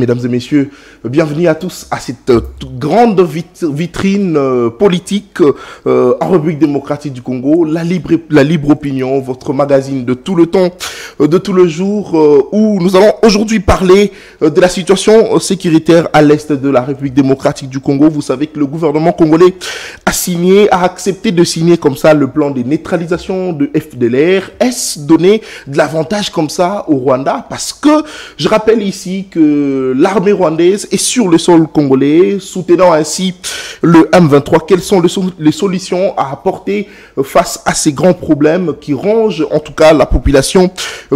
Mesdames et messieurs, bienvenue à tous à cette grande vitrine politique en République démocratique du Congo, la libre opinion, votre magazine de tout le temps, de tout le jour, où nous allons aujourd'hui parler de la situation sécuritaire à l'est de la République démocratique du Congo. Vous savez que le gouvernement congolais a accepté de signer comme ça le plan de neutralisation de FDLR. Est-ce donner de l'avantage comme ça au Rwanda? Parce que je rappelle ici que l'armée rwandaise est sur le sol congolais, soutenant ainsi le M23. Quelles sont les solutions à apporter face à ces grands problèmes qui rongent en tout cas la population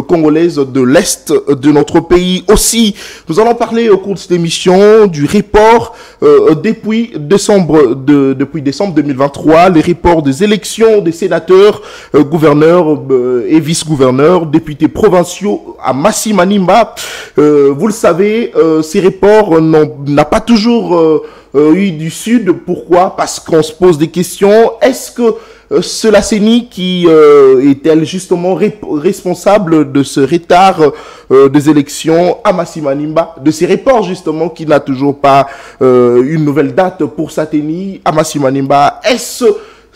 congolaise de l'Est de notre pays? Aussi, nous allons parler au cours de cette émission du report depuis décembre 2023, les reports des élections des sénateurs, gouverneurs et vice-gouverneurs, députés provinciaux à Massi Manimba. Vous le savez, ces reports n'a pas toujours eu du Sud. Pourquoi? Parce qu'on se pose des questions. Est-ce que c'est la CENI qui est-elle justement responsable de ce retard des élections à Massi Manimba, de ces reports justement qui n'a toujours pas une nouvelle date pour sa tenue à Massi Manimba? Est-ce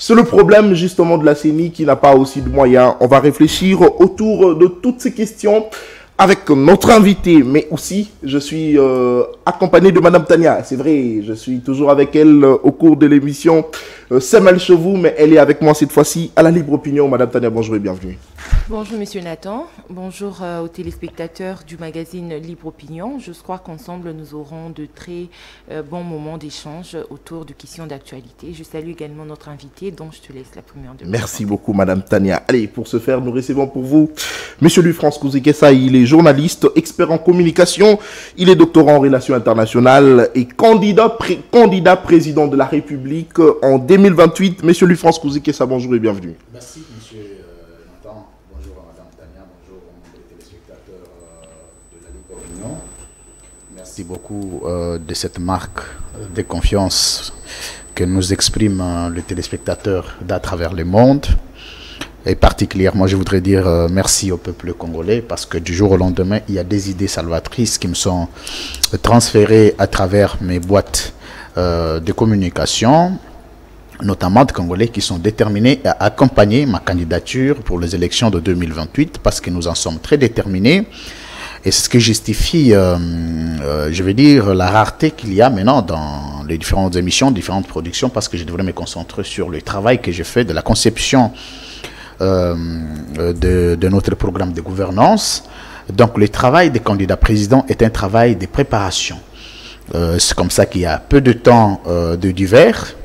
c'est le problème justement de la CENI qui n'a pas aussi de moyens? On va réfléchir autour de toutes ces questions avec notre invité, mais aussi je suis accompagné de Madame Tania. C'est vrai, je suis toujours avec elle au cours de l'émission Semel Chevaux, mais elle est avec moi cette fois-ci à la Libre Opinion. Madame Tania, bonjour et bienvenue. Bonjour Monsieur Nathan, bonjour aux téléspectateurs du magazine Libre Opinion. Je crois qu'ensemble nous aurons de très bons moments d'échange autour de questions d'actualité. Je salue également notre invité, dont je te laisse la première de. Merci beaucoup Madame Tania. Allez, pour ce faire, nous recevons pour vous Monsieur Louis-France Kouzekessa. Il est journaliste, expert en communication, il est doctorant en relations internationales et candidat président de la République en 2028. Monsieur Louis-France Kouzekessa, bonjour et bienvenue. Merci Monsieur Nathan, bonjour à Madame Tania, bonjour aux téléspectateurs de la Libre Opinion. Merci beaucoup de cette marque de confiance que nous exprime le téléspectateur d'à travers le monde. Et particulièrement, je voudrais dire merci au peuple congolais parce que du jour au lendemain, il y a des idées salvatrices qui me sont transférées à travers mes boîtes de communication, notamment des Congolais qui sont déterminés à accompagner ma candidature pour les élections de 2028 parce que nous en sommes très déterminés. Et c'est ce qui justifie, je vais dire, la rareté qu'il y a maintenant dans les différentes émissions, différentes productions, parce que je devrais me concentrer sur le travail que j'ai fait de la conception de notre programme de gouvernance. Donc le travail des candidats présidents est un travail de préparation. C'est comme ça qu'il y a peu de temps de divers,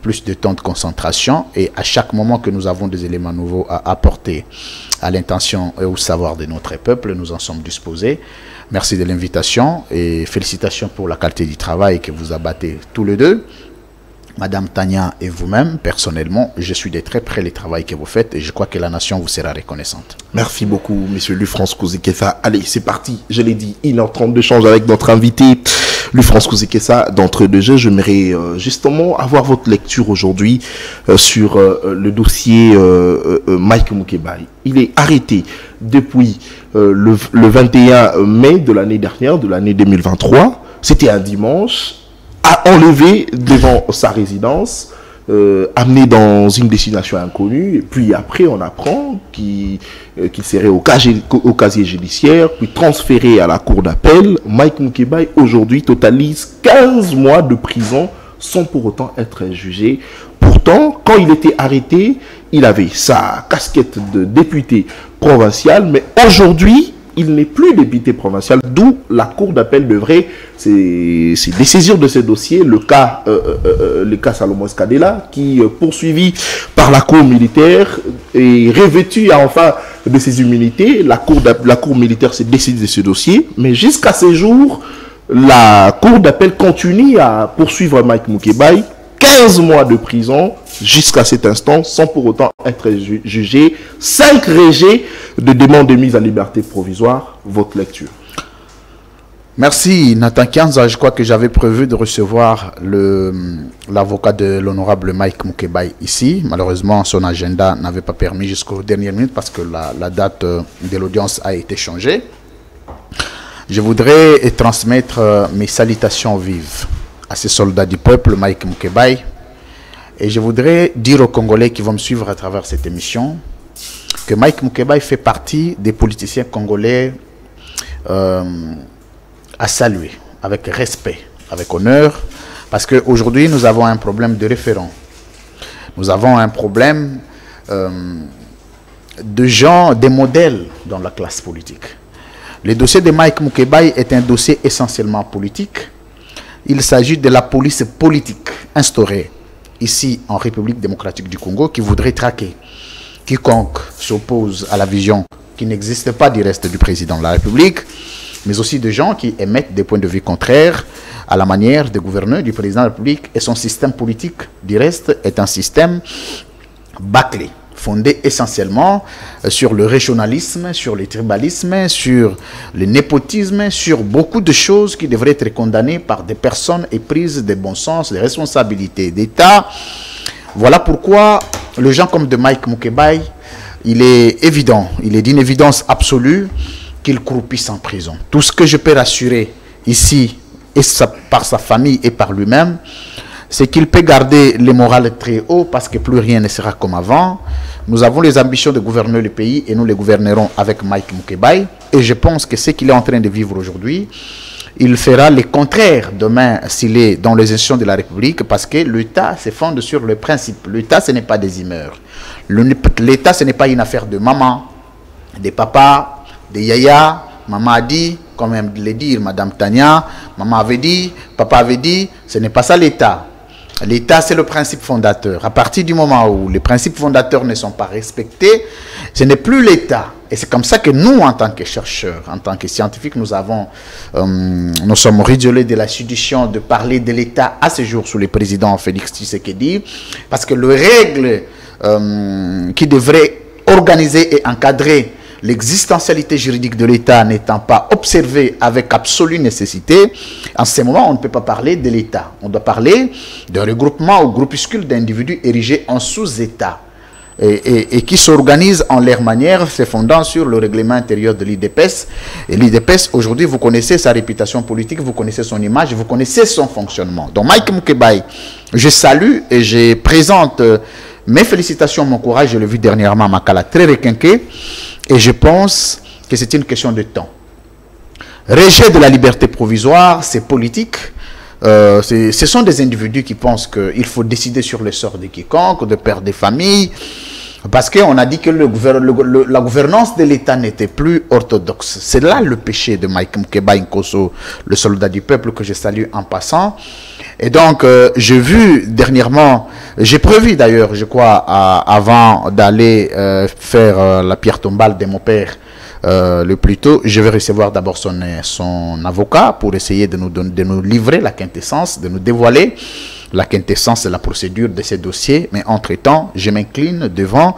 plus de temps de concentration, et à chaque moment que nous avons des éléments nouveaux à apporter à l'intention et au savoir de notre peuple, nous en sommes disposés. Merci de l'invitation et félicitations pour la qualité du travail que vous abattez tous les deux. Madame Tania et vous-même, personnellement, je suis de très près le travail que vous faites et je crois que la nation vous sera reconnaissante. Merci beaucoup, Monsieur Louis-France Kouzekessa. Allez, c'est parti. Je l'ai dit, 1h30 d'échange avec notre invité, Louis-France Kouzekessa. D'entrée de jeu, j'aimerais justement avoir votre lecture aujourd'hui sur le dossier Mike Mukebai. Il est arrêté depuis le 21 mai de l'année dernière, de l'année 2023. C'était un dimanche. A enlevé devant sa résidence, amené dans une destination inconnue, et puis après on apprend qu'il serait au casier judiciaire, puis transféré à la cour d'appel. Mike Mukebai aujourd'hui totalise 15 mois de prison sans pour autant être jugé. Pourtant, quand il était arrêté, il avait sa casquette de député provincial, mais aujourd'hui, il n'est plus député provincial, d'où la cour d'appel devrait se dessaisir de ce dossier, le cas Salomon Escadela, qui poursuivi par la cour militaire et revêtu enfin de ses immunités. La cour militaire s'est décidée de ce dossier, mais jusqu'à ce jour, la cour d'appel continue à poursuivre Mike Mukebai. 15 mois de prison jusqu'à cet instant sans pour autant être jugé. 5 rejets de demande de mise en liberté provisoire. Votre lecture. Merci Nathan Kianza. Je crois que j'avais prévu de recevoir l'avocat de l'honorable Mike Mukebai ici. Malheureusement, son agenda n'avait pas permis jusqu'aux dernières minutes parce que la date de l'audience a été changée. Je voudrais transmettre mes salutations vives à ces soldats du peuple, Mike Moukebaye. Et je voudrais dire aux Congolais qui vont me suivre à travers cette émission que Mike Moukebaye fait partie des politiciens congolais à saluer, avec respect, avec honneur, parce qu'aujourd'hui, nous avons un problème de référent. Nous avons un problème de gens, des modèles dans la classe politique. Le dossier de Mike Moukebaye est un dossier essentiellement politique. Il s'agit de la police politique instaurée ici en République démocratique du Congo qui voudrait traquer quiconque s'oppose à la vision qui n'existe pas du reste du président de la République, mais aussi de gens qui émettent des points de vue contraires à la manière de gouverner du président de la République. Et son système politique, du reste, est un système bâclé, fondé essentiellement sur le régionalisme, sur le tribalisme, sur le népotisme, sur beaucoup de choses qui devraient être condamnées par des personnes éprises de bon sens, des responsabilités d'État. Voilà pourquoi le gens comme de Mike Moukebaye, il est évident, il est d'une évidence absolue qu'il croupisse en prison. Tout ce que je peux rassurer ici, et par sa famille et par lui-même, c'est qu'il peut garder le moral très haut parce que plus rien ne sera comme avant. Nous avons les ambitions de gouverner le pays et nous les gouvernerons avec Mike Moukebaye. Et je pense que ce qu'il est en train de vivre aujourd'hui, il fera le contraire demain s'il est dans les institutions de la République parce que l'État se fonde sur le principe. L'État, ce n'est pas des humeurs. L'État, ce n'est pas une affaire de maman, de papa, de yaya. Maman a dit, comme aime le dire Madame Tania, maman avait dit, papa avait dit, ce n'est pas ça l'État. L'État, c'est le principe fondateur. À partir du moment où les principes fondateurs ne sont pas respectés, ce n'est plus l'État. Et c'est comme ça que nous, en tant que chercheurs, en tant que scientifiques, nous sommes ridiolés de l'institution de parler de l'État à ce jour sous le président Félix Tshisekedi, parce que les règles qui devraient organiser et encadrer l'existentialité juridique de l'État n'étant pas observée avec absolue nécessité, en ce moment, on ne peut pas parler de l'État. On doit parler d'un regroupement ou groupuscule d'individus érigés en sous-État et qui s'organisent en leur manière, se fondant sur le règlement intérieur de l'IDPS. Et l'IDPS, aujourd'hui, vous connaissez sa réputation politique, vous connaissez son image, vous connaissez son fonctionnement. Donc, Mike Moukebaye, je salue et je présente mes félicitations, mon courage. Je l'ai vu dernièrement à Makala, très requinqué. Et je pense que c'est une question de temps. Rejet de la liberté provisoire, c'est politique. Ce sont des individus qui pensent qu'il faut décider sur le sort de quiconque, de père de famille, parce qu'on a dit que la gouvernance de l'État n'était plus orthodoxe. C'est là le péché de Mike Moukebaye Nkosso, le soldat du peuple que je salue en passant. Et donc, j'ai vu dernièrement, j'ai prévu d'ailleurs, je crois, avant d'aller faire la pierre tombale de mon père, le plus tôt, je vais recevoir d'abord son avocat pour essayer de nous livrer la quintessence, de nous dévoiler la quintessence de la procédure de ces dossiers. Mais entre-temps, je m'incline devant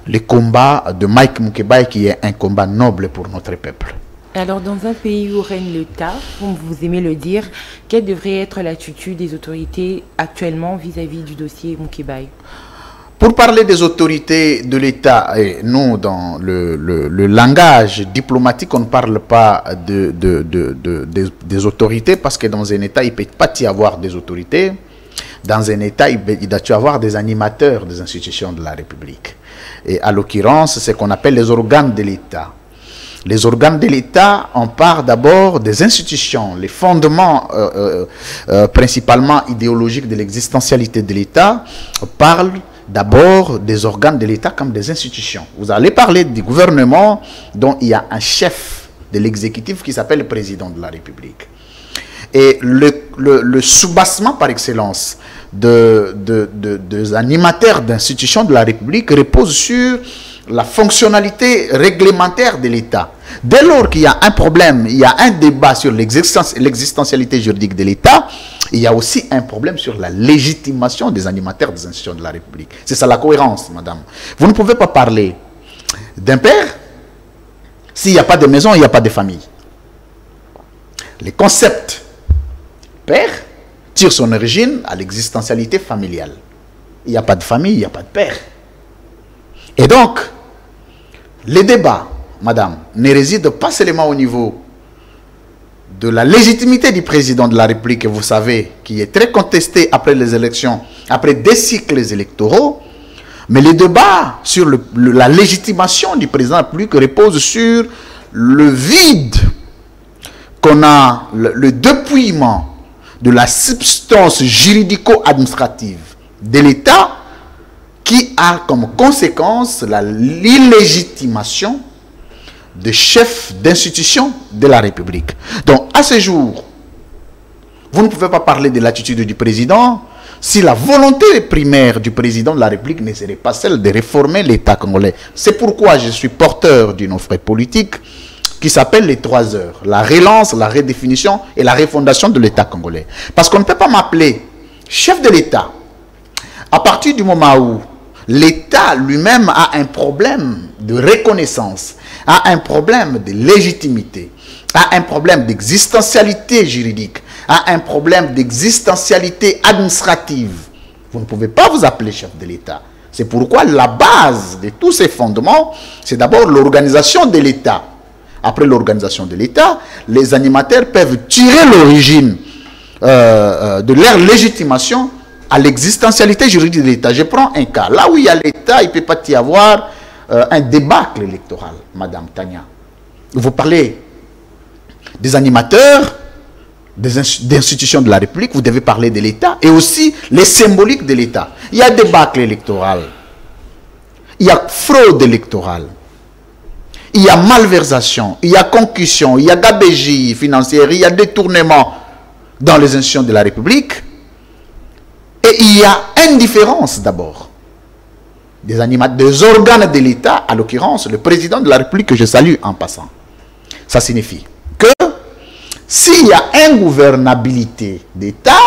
le combat de Mike Moukebaye qui est un combat noble pour notre peuple. Alors, dans un pays où règne l'État, comme vous aimez le dire, quelle devrait être l'attitude des autorités actuellement vis-à-vis du dossier Moukebaye? Pour parler des autorités de l'État, et nous, dans le langage diplomatique, on ne parle pas des autorités parce que dans un État, il ne peut pas y avoir des autorités. Dans un État, il doit y avoir des animateurs des institutions de la République. Et à l'occurrence, c'est ce qu'on appelle les organes de l'État. Les organes de l'État, on part d'abord des institutions, les fondements principalement idéologiques de l'existentialité de l'État parlent d'abord des organes de l'État comme des institutions. Vous allez parler du gouvernement dont il y a un chef de l'exécutif qui s'appelle le président de la République. Et le soubassement par excellence des animateurs d'institutions de la République repose sur la fonctionnalité réglementaire de l'État. Dès lors qu'il y a un problème, il y a un débat sur l'existentialité juridique de l'État, il y a aussi un problème sur la légitimation des animateurs des institutions de la République. C'est ça la cohérence, madame. Vous ne pouvez pas parler d'un père s'il n'y a pas de maison, il n'y a pas de famille. Les concepts père tire son origine à l'existentialité familiale. Il n'y a pas de famille, il n'y a pas de père. Et donc, les débats, madame, ne résident pas seulement au niveau de la légitimité du président de la République, vous savez, qui est très contesté après les élections, après des cycles électoraux, mais le débat sur la légitimation du président de la République repose sur le vide qu'on a, le dépouillement de la substance juridico-administrative de l'État qui a comme conséquence l'illégitimation de chefs d'institution de la République. Donc, à ce jour, vous ne pouvez pas parler de l'attitude du président si la volonté primaire du président de la République ne serait pas celle de réformer l'État congolais. C'est pourquoi je suis porteur d'une offre politique qui s'appelle les 3 heures. La relance, la redéfinition et la refondation de l'État congolais. Parce qu'on ne peut pas m'appeler chef de l'État à partir du moment où l'État lui-même a un problème de reconnaissance, a un problème de légitimité, a un problème d'existentialité juridique, a un problème d'existentialité administrative. Vous ne pouvez pas vous appeler chef de l'État. C'est pourquoi la base de tous ces fondements, c'est d'abord l'organisation de l'État. Après l'organisation de l'État, les animateurs peuvent tirer l'origine de leur légitimation à l'existentialité juridique de l'État. Je prends un cas. Là où il y a l'État, il ne peut pas y avoir un débâcle électoral, Madame Tania. Vous parlez des animateurs, des institutions de la République, vous devez parler de l'État et aussi les symboliques de l'État. Il y a débâcle électoral, il y a fraude électorale, il y a malversation, il y a concussion, il y a gabegie financière, il y a détournement dans les institutions de la République. Et il y a indifférence d'abord des organes de l'État, à l'occurrence le président de la République que je salue en passant. Ça signifie que s'il y a ingouvernabilité d'État,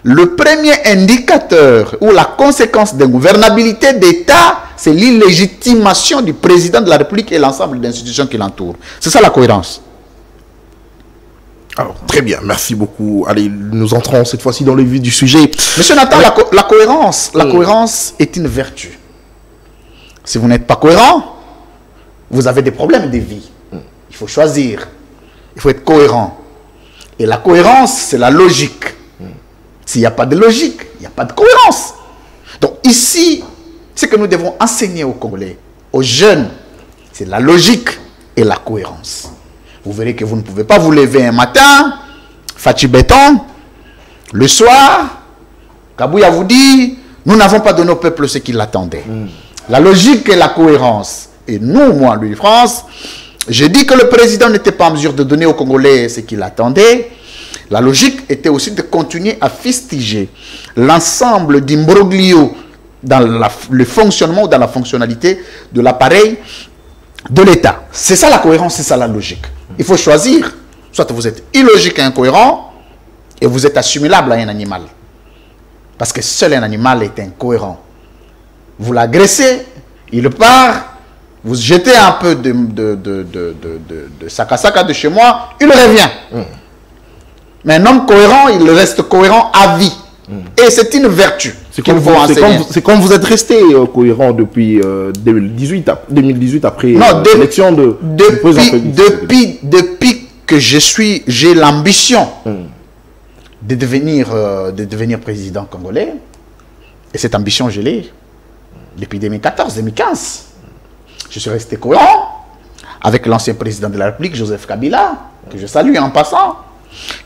le premier indicateur ou la conséquence d'ingouvernabilité d'État, c'est l'illégitimation du président de la République et l'ensemble des institutions qui l'entourent. C'est ça la cohérence. Alors, très bien, merci beaucoup. Allez, nous entrons cette fois-ci dans le vif du sujet. Monsieur Nathan, la cohérence est une vertu. Si vous n'êtes pas cohérent, vous avez des problèmes de vie. Il faut choisir. Il faut être cohérent. Et la cohérence, c'est la logique. S'il n'y a pas de logique, il n'y a pas de cohérence. Donc ici, ce que nous devons enseigner aux Congolais, aux jeunes, c'est la logique et la cohérence. Vous verrez que vous ne pouvez pas vous lever un matin, Fatih Béton, le soir, Kabouya vous dit, nous n'avons pas donné au peuple ce qu'il attendait. La logique et la cohérence. Et nous, moi, Louis France, j'ai dit que le président n'était pas en mesure de donner aux Congolais ce qu'il attendait. La logique était aussi de continuer à fustiger l'ensemble d'imbroglio dans le fonctionnement ou dans la fonctionnalité de l'appareil de l'État. C'est ça la cohérence, c'est ça la logique. Il faut choisir. Soit vous êtes illogique et incohérent, et vous êtes assimilable à un animal. Parce que seul un animal est incohérent. Vous l'agressez, il part, vous jetez un peu de saka-saka de chez moi, il revient. Mais un homme cohérent, il reste cohérent à vie. Et c'est une vertu. C'est comme vous êtes resté cohérent depuis 2018 après l'élection du président. Depuis que j'ai l'ambition de devenir président congolais, et cette ambition, je l'ai depuis 2014-2015. Je suis resté cohérent avec l'ancien président de la République, Joseph Kabila, que je salue en passant.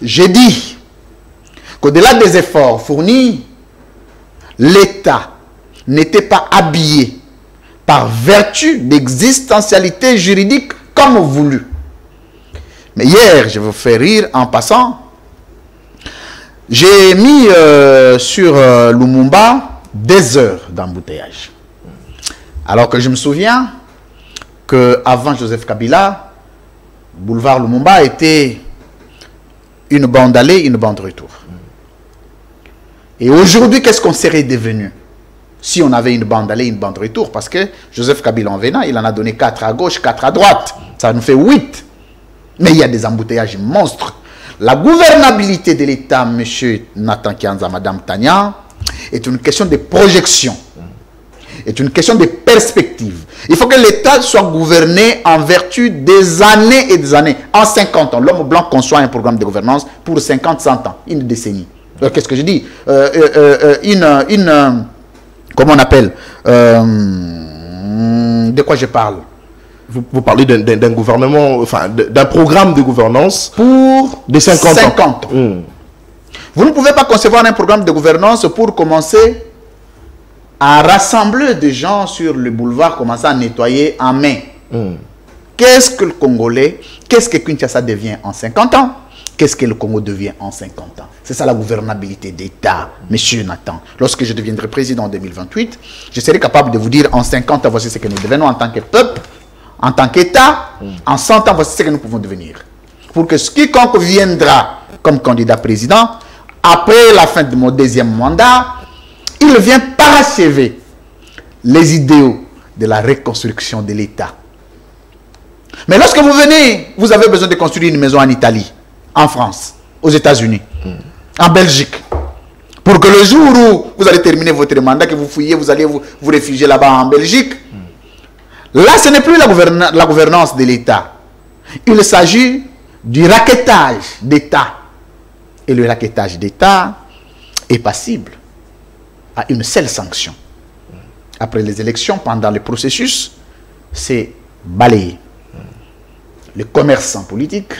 J'ai dit qu'au-delà des efforts fournis, l'État n'était pas habillé par vertu d'existentialité juridique comme voulu. Mais hier, je vais vous faire rire en passant. J'ai mis sur Lumumba des heures d'embouteillage. Alors que je me souviens qu'avant Joseph Kabila, boulevard Lumumba était une bande aller, une bande retour. Et aujourd'hui, qu'est-ce qu'on serait devenu si on avait une bande aller, une bande retour? Parce que Joseph Kabila en venant, il en a donné 4 à gauche, 4 à droite. Ça nous fait 8. Mais il y a des embouteillages monstres. La gouvernabilité de l'État, monsieur Nathan Kianza, madame Tania, est une question de projection. est une question de perspective. Il faut que l'État soit gouverné en vertu des années et des années. En 50 ans, l'homme blanc conçoit un programme de gouvernance pour 50, 100 ans, une décennie. Qu'est-ce que je dis? Comment on appelle? De quoi je parle? Vous parlez d'un gouvernement, enfin d'un programme de gouvernance pour des 50 ans. Vous ne pouvez pas concevoir un programme de gouvernance pour commencer à rassembler des gens sur le boulevard, commencer à nettoyer en main. Qu'est-ce que le Congolais, qu'est-ce que Kinshasa devient en 50 ans? Qu'est-ce que le Congo devient en 50 ans? C'est ça la gouvernabilité d'État, monsieur Nathan. Lorsque je deviendrai président en 2028, je serai capable de vous dire en 50 ans, voici ce que nous devenons en tant que peuple, en tant qu'État. En 100 ans, voici ce que nous pouvons devenir. Pour que quiconque viendra comme candidat président, après la fin de mon deuxième mandat, il vient parachever les idéaux de la reconstruction de l'État. Mais lorsque vous venez, vous avez besoin de construire une maison en Italie, en France, aux États-Unis, en Belgique. Pour que le jour où vous allez terminer votre mandat, que vous fouillez, vous allez vous réfugier là-bas en Belgique. Là, ce n'est plus la gouvernance de l'État. Il s'agit du raquettage d'État. Et le raquettage d'État est passible à une seule sanction. Après les élections, pendant le processus, c'est balayer les commerçants politiques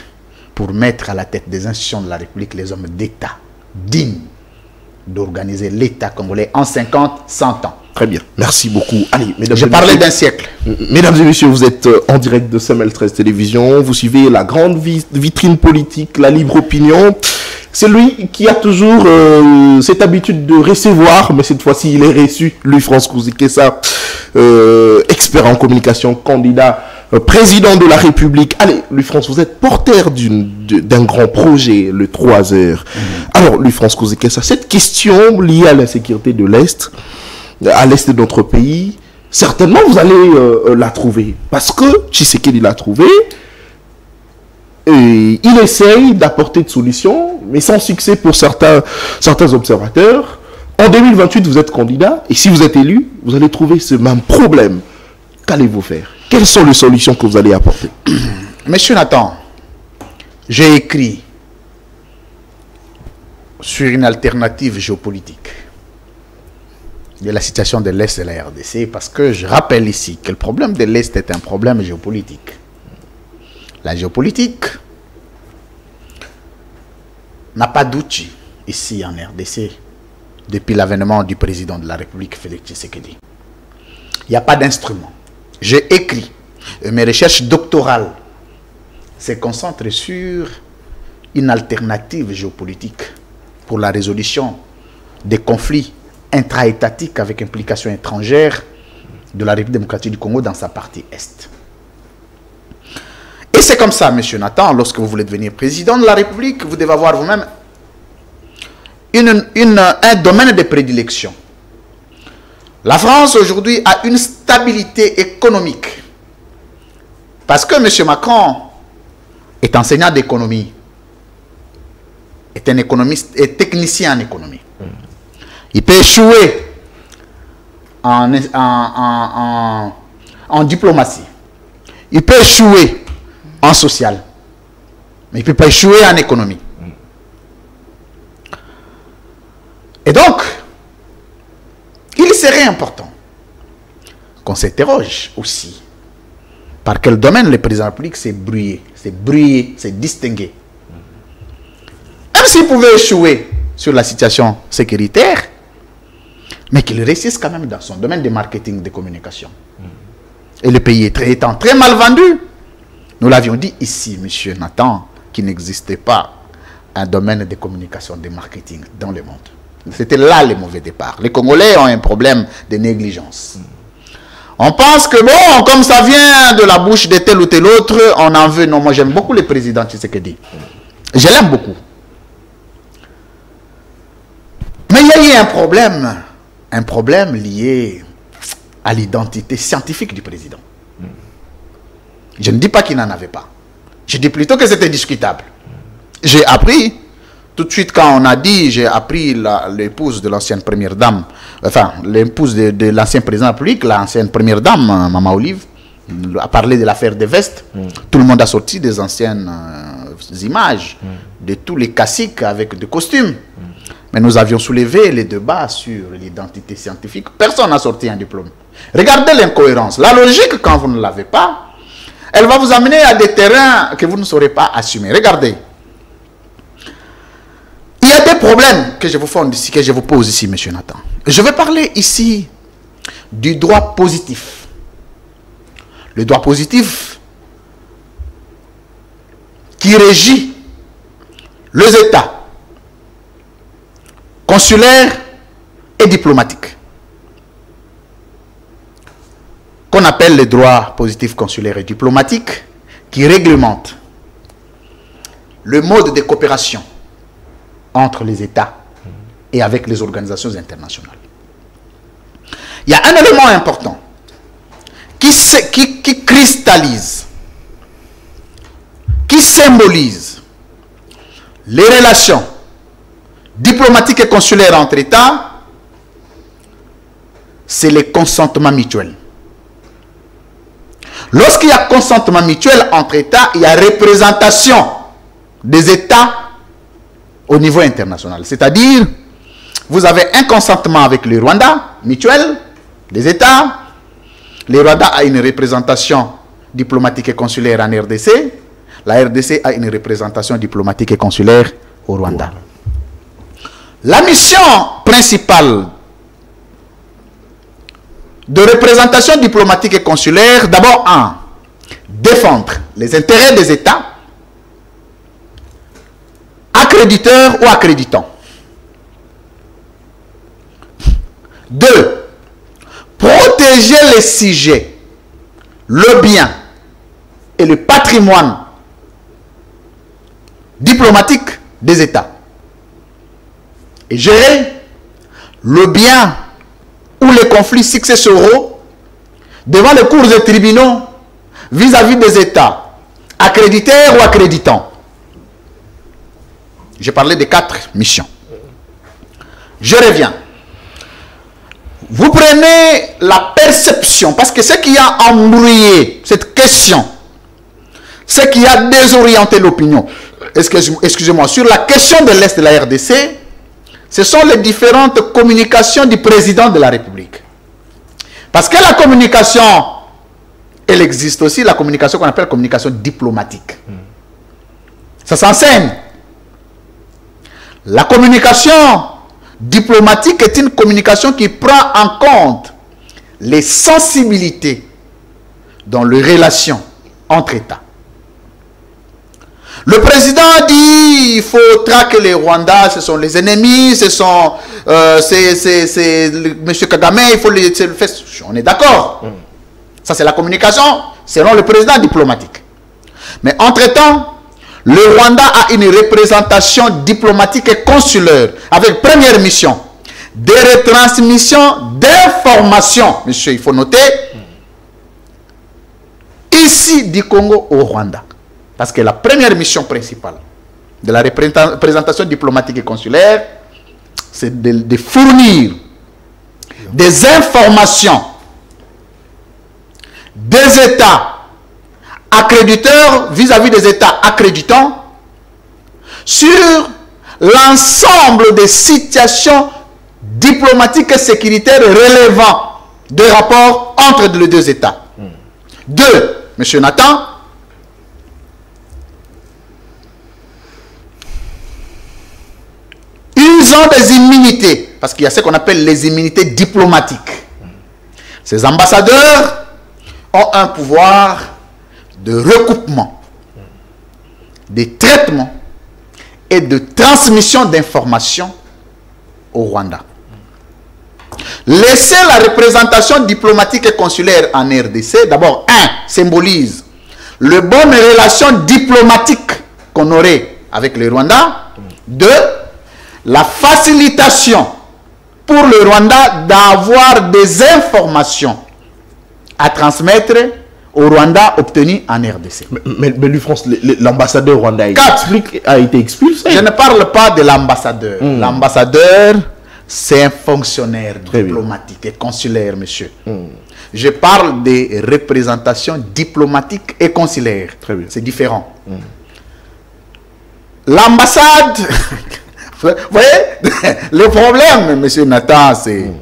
pour mettre à la tête des institutions de la République les hommes d'État dignes d'organiser l'État congolais en 50, 100 ans. Très bien, merci beaucoup. Allez, mesdames je parlais d'un siècle. Mesdames et messieurs, vous êtes en direct de CML 13 Télévision. Vous suivez la grande vitrine politique, la libre opinion. C'est lui qui a toujours cette habitude de recevoir, mais cette fois-ci, il est reçu. Louis France Kouzi-Kessa, expert en communication, candidat président de la République. Allez, Louis France, vous êtes porteur d'un grand projet, le 3 heures. Alors, Louis France Kouzi-Kessa, cette question liée à la sécurité de l'Est, à l'Est de notre pays, certainement vous allez la trouver. Parce que Tshisekedi l'a trouvé. Et il essaye d'apporter de solutions, mais sans succès pour certains observateurs. En 2028, vous êtes candidat, et si vous êtes élu, vous allez trouver ce même problème. Qu'allez-vous faire? Quelles sont les solutions que vous allez apporter? Monsieur Nathan, j'ai écrit sur une alternative géopolitique de la situation de l'Est de la RDC, parce que je rappelle ici que le problème de l'Est est un problème géopolitique. La géopolitique n'a pas d'outil ici en RDC depuis l'avènement du président de la République, Félix Tshisekedi. Il n'y a pas d'instrument. J'ai écrit, et mes recherches doctorales se concentrent sur une alternative géopolitique pour la résolution des conflits intra-étatiques avec implication étrangère de la République démocratique du Congo dans sa partie Est. Et c'est comme ça, monsieur Nathan, lorsque vous voulez devenir président de la République, vous devez avoir vous-même un domaine de prédilection. La France aujourd'hui a une stabilité économique. Parce que monsieur Macron est enseignant d'économie, est un économiste et technicien en économie. Il peut échouer en diplomatie. Il peut échouer en social. Mais il ne peut pas échouer en économie. Et donc, il serait important qu'on s'interroge aussi par quel domaine le président de la République s'est brouillé, s'est distingué. Même s'il pouvait échouer sur la situation sécuritaire, mais qu'il réussisse quand même dans son domaine de marketing, de communication. Et le pays étant très mal vendu, nous l'avions dit ici, monsieur Nathan, qu'il n'existait pas un domaine de communication, de marketing dans le monde. C'était là le mauvais départ. Les Congolais ont un problème de négligence. On pense que bon, comme ça vient de la bouche de tel ou tel autre, on en veut. Non, moi j'aime beaucoup le président Tshisekedi. Je l'aime beaucoup. Mais il y a eu un problème lié à l'identité scientifique du président. Je ne dis pas qu'il n'en avait pas. Je dis plutôt que c'était discutable. J'ai appris, tout de suite quand on a dit, j'ai appris l'épouse de l'ancienne première dame, enfin, l'épouse de l'ancien président de la République, l'ancienne première dame, Maman Olive, a parlé de l'affaire des vestes. Tout le monde a sorti des anciennes images de tous les caciques avec des costumes. Mais nous avions soulevé les débats sur l'identité scientifique. Personne n'a sorti un diplôme. Regardez l'incohérence. La logique, quand vous ne l'avez pas, elle va vous amener à des terrains que vous ne saurez pas assumer. Regardez. Il y a des problèmes que je vous pose ici, M. Nathan. Je vais parler ici du droit positif. Le droit positif qui régit les États consulaires et diplomatiques, qu'on appelle le droit positif consulaire et diplomatique, qui réglemente le mode de coopération entre les États et avec les organisations internationales. Il y a un élément important qui cristallise, qui symbolise les relations diplomatiques et consulaires entre États, c'est le consentement mutuel. Lorsqu'il y a consentement mutuel entre États, il y a représentation des États au niveau international. C'est-à-dire, vous avez un consentement avec le Rwanda, mutuel, des États. Le Rwanda a une représentation diplomatique et consulaire en RDC. La RDC a une représentation diplomatique et consulaire au Rwanda. La mission principale de représentation diplomatique et consulaire, d'abord, défendre les intérêts des États, accréditeurs ou accréditants. 2. Protéger les sujets, le bien et le patrimoine diplomatique des États. Et gérer le bien ou les conflits successoraux devant les cours et tribunaux vis-à-vis des États, accréditeurs ou accréditants. J'ai parlé de 4 missions. Je reviens. Vous prenez la perception, parce que ce qui a embrouillé cette question, ce qui a désorienté l'opinion, excusez-moi, sur la question de l'Est de la RDC, ce sont les différentes communications du président de la République. Parce que la communication, elle existe aussi, la communication qu'on appelle communication diplomatique. Ça s'enseigne. La communication diplomatique est une communication qui prend en compte les sensibilités dans les relations entre États. Le président dit il faut traquer les Rwandais, ce sont les ennemis, ce sont M. Kagame, il faut les faire. On est d'accord. Ça c'est la communication selon le président diplomatique. Mais entre-temps, le Rwanda a une représentation diplomatique et consulaire avec première mission des retransmissions d'informations. Monsieur, il faut noter, ici du Congo au Rwanda. Parce que la première mission principale de la représentation diplomatique et consulaire, c'est de fournir des informations des États accréditeurs vis-à-vis des États accréditants sur l'ensemble des situations diplomatiques et sécuritaires relevant des rapports entre les deux États. 2. M. Nathan, ils ont des immunités, parce qu'il y a ce qu'on appelle les immunités diplomatiques. Ces ambassadeurs ont un pouvoir de recoupement, de traitement et de transmission d'informations au Rwanda. Laisser la représentation diplomatique et consulaire en RDC, d'abord, 1, symbolise les bonnes relations diplomatiques qu'on aurait avec le Rwanda. 2, la facilitation pour le Rwanda d'avoir des informations à transmettre au Rwanda obtenu en RDC. Mais lui, France, l'ambassadeur rwandais a été expulsé. Je ne parle pas de l'ambassadeur. L'ambassadeur c'est un fonctionnaire diplomatique et consulaire, monsieur. Je parle des représentations diplomatiques et consulaires. C'est différent. L'ambassade, vous voyez, le problème, monsieur Nathan, c'est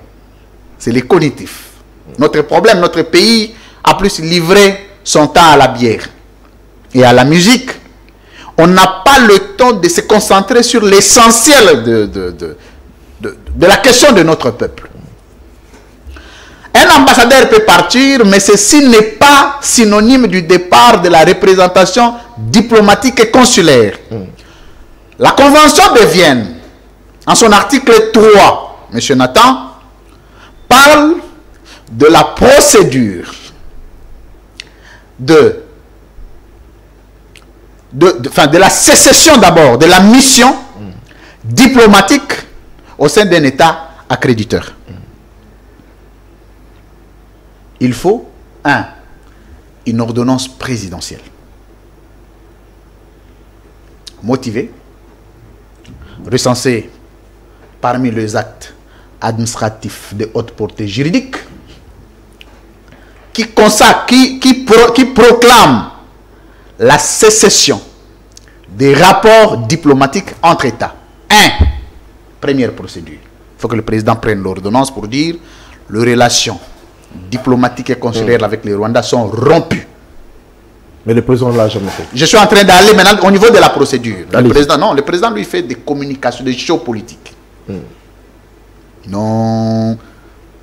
les cognitifs. Notre problème, notre pays a plus livré son temps à la bière et à la musique. On n'a pas le temps de se concentrer sur l'essentiel de la question de notre peuple. Un ambassadeur peut partir, mais ceci n'est pas synonyme du départ de la représentation diplomatique et consulaire. La Convention de Vienne, en son article 3, M. Nathan, parle de la procédure de la sécession d'abord, de la mission diplomatique au sein d'un État accréditeur. Il faut, une ordonnance présidentielle motivée, recensée parmi les actes administratifs de haute portée juridique, qui consacre, qui proclame la sécession des rapports diplomatiques entre États. Première procédure. Il faut que le président prenne l'ordonnance pour dire les relations diplomatiques et consulaires avec les Rwandais sont rompues. Mais le président ne l'a jamais fait. Je suis en train d'aller maintenant au niveau de la procédure. Le président lui fait des communications, des shows politiques. Non,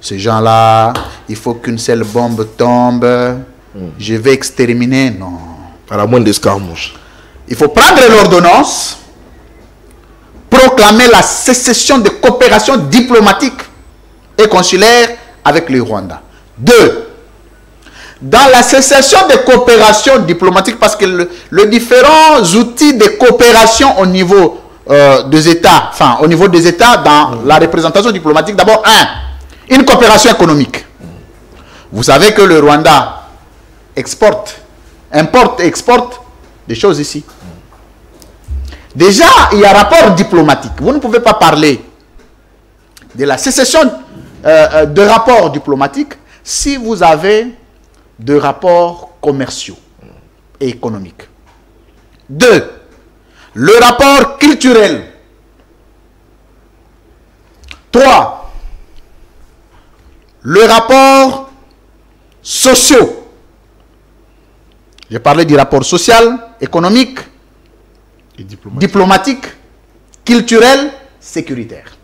ces gens-là, il faut qu'une seule bombe tombe. Je vais exterminer. Non. À la moindre escarmouche. Il faut prendre l'ordonnance, proclamer la sécession de coopération diplomatique et consulaire avec le Rwanda. 2. Dans la sécession de coopération diplomatique, parce que les différents outils de coopération au niveau des États, au niveau des États, dans la représentation diplomatique, d'abord, une coopération économique. Vous savez que le Rwanda importe et exporte des choses ici. Déjà, il y a rapport diplomatique. Vous ne pouvez pas parler de la sécession de rapports diplomatiques si vous avez de rapports commerciaux et économiques. 2. Le rapport culturel. 3. Le rapport social. J'ai parlé du rapport social, économique, et diplomatique, culturel, sécuritaire.